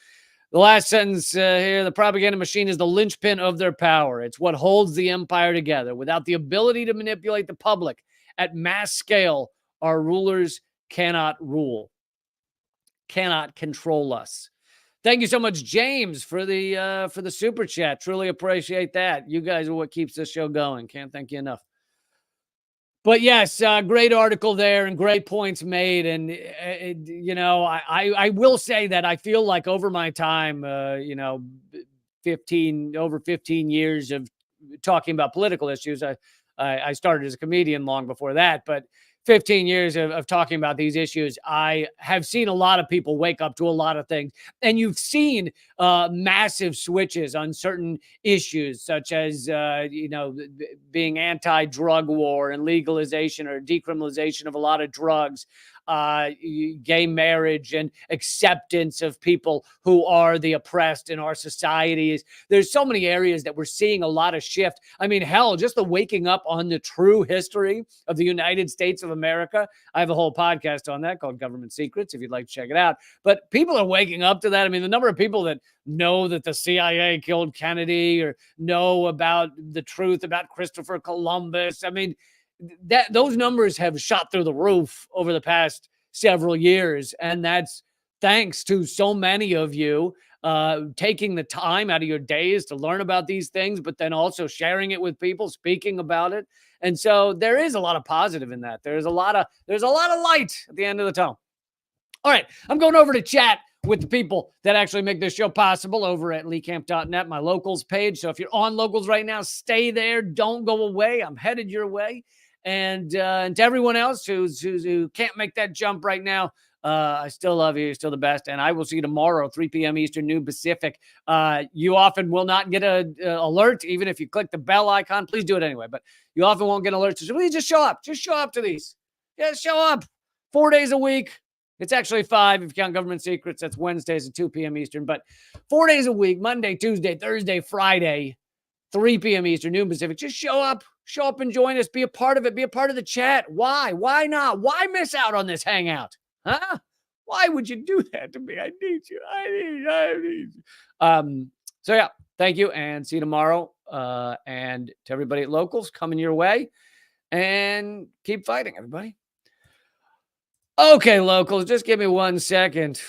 S1: The last sentence here, the propaganda machine is the linchpin of their power. It's what holds the empire together. Without the ability to manipulate the public at mass scale, our rulers cannot rule, cannot control us. Thank you so much, James, for the super chat. Truly appreciate that. You guys are what keeps this show going. Can't thank you enough. But yes, great article there and great points made. And, I will say that I feel like over my time, 15 years of talking about political issues, I started as a comedian long before that, but 15 years of talking about these issues, I have seen a lot of people wake up to a lot of things. And you've seen massive switches on certain issues, such as, being anti-drug war and legalization or decriminalization of a lot of drugs, gay marriage and acceptance of people who are the oppressed in our societies. There's so many areas that we're seeing a lot of shift. I mean, hell, just the waking up on the true history of the United States of America. I have a whole podcast on that called Government Secrets, if you'd like to check it out. But people are waking up to that. I mean, the number of people that know that the CIA killed Kennedy or know about the truth about Christopher Columbus. I mean, that those numbers have shot through the roof over the past several years. And that's thanks to so many of you taking the time out of your days to learn about these things, but then also sharing it with people, speaking about it. And so there is a lot of positive in that. There's a lot of light at the end of the tunnel. All right, I'm going over to chat with the people that actually make this show possible over at leecamp.net, my locals page. So if you're on locals right now, stay there. Don't go away. I'm headed your way. And to everyone else who can't make that jump right now, I still love you. You're still the best. And I will see you tomorrow, 3 p.m. Eastern, noon Pacific. You often will not get an alert, even if you click the bell icon. Please do it anyway. But you often won't get alerts. So please just show up. Just show up to these. Yeah, show up. 4 days a week. It's actually 5 if you count Government Secrets. That's Wednesdays at 2 p.m. Eastern. But 4 days a week, Monday, Tuesday, Thursday, Friday, 3 p.m. Eastern, noon Pacific. Just show up. Show up and join us. Be a part of it. Be a part of the chat. Why? Why not? Why miss out on this hangout? Huh? Why would you do that to me? I need you. I need you. So, yeah, thank you and see you tomorrow. And to everybody at Locals, coming your way. And keep fighting, everybody. Okay, Locals, just give me 1 second.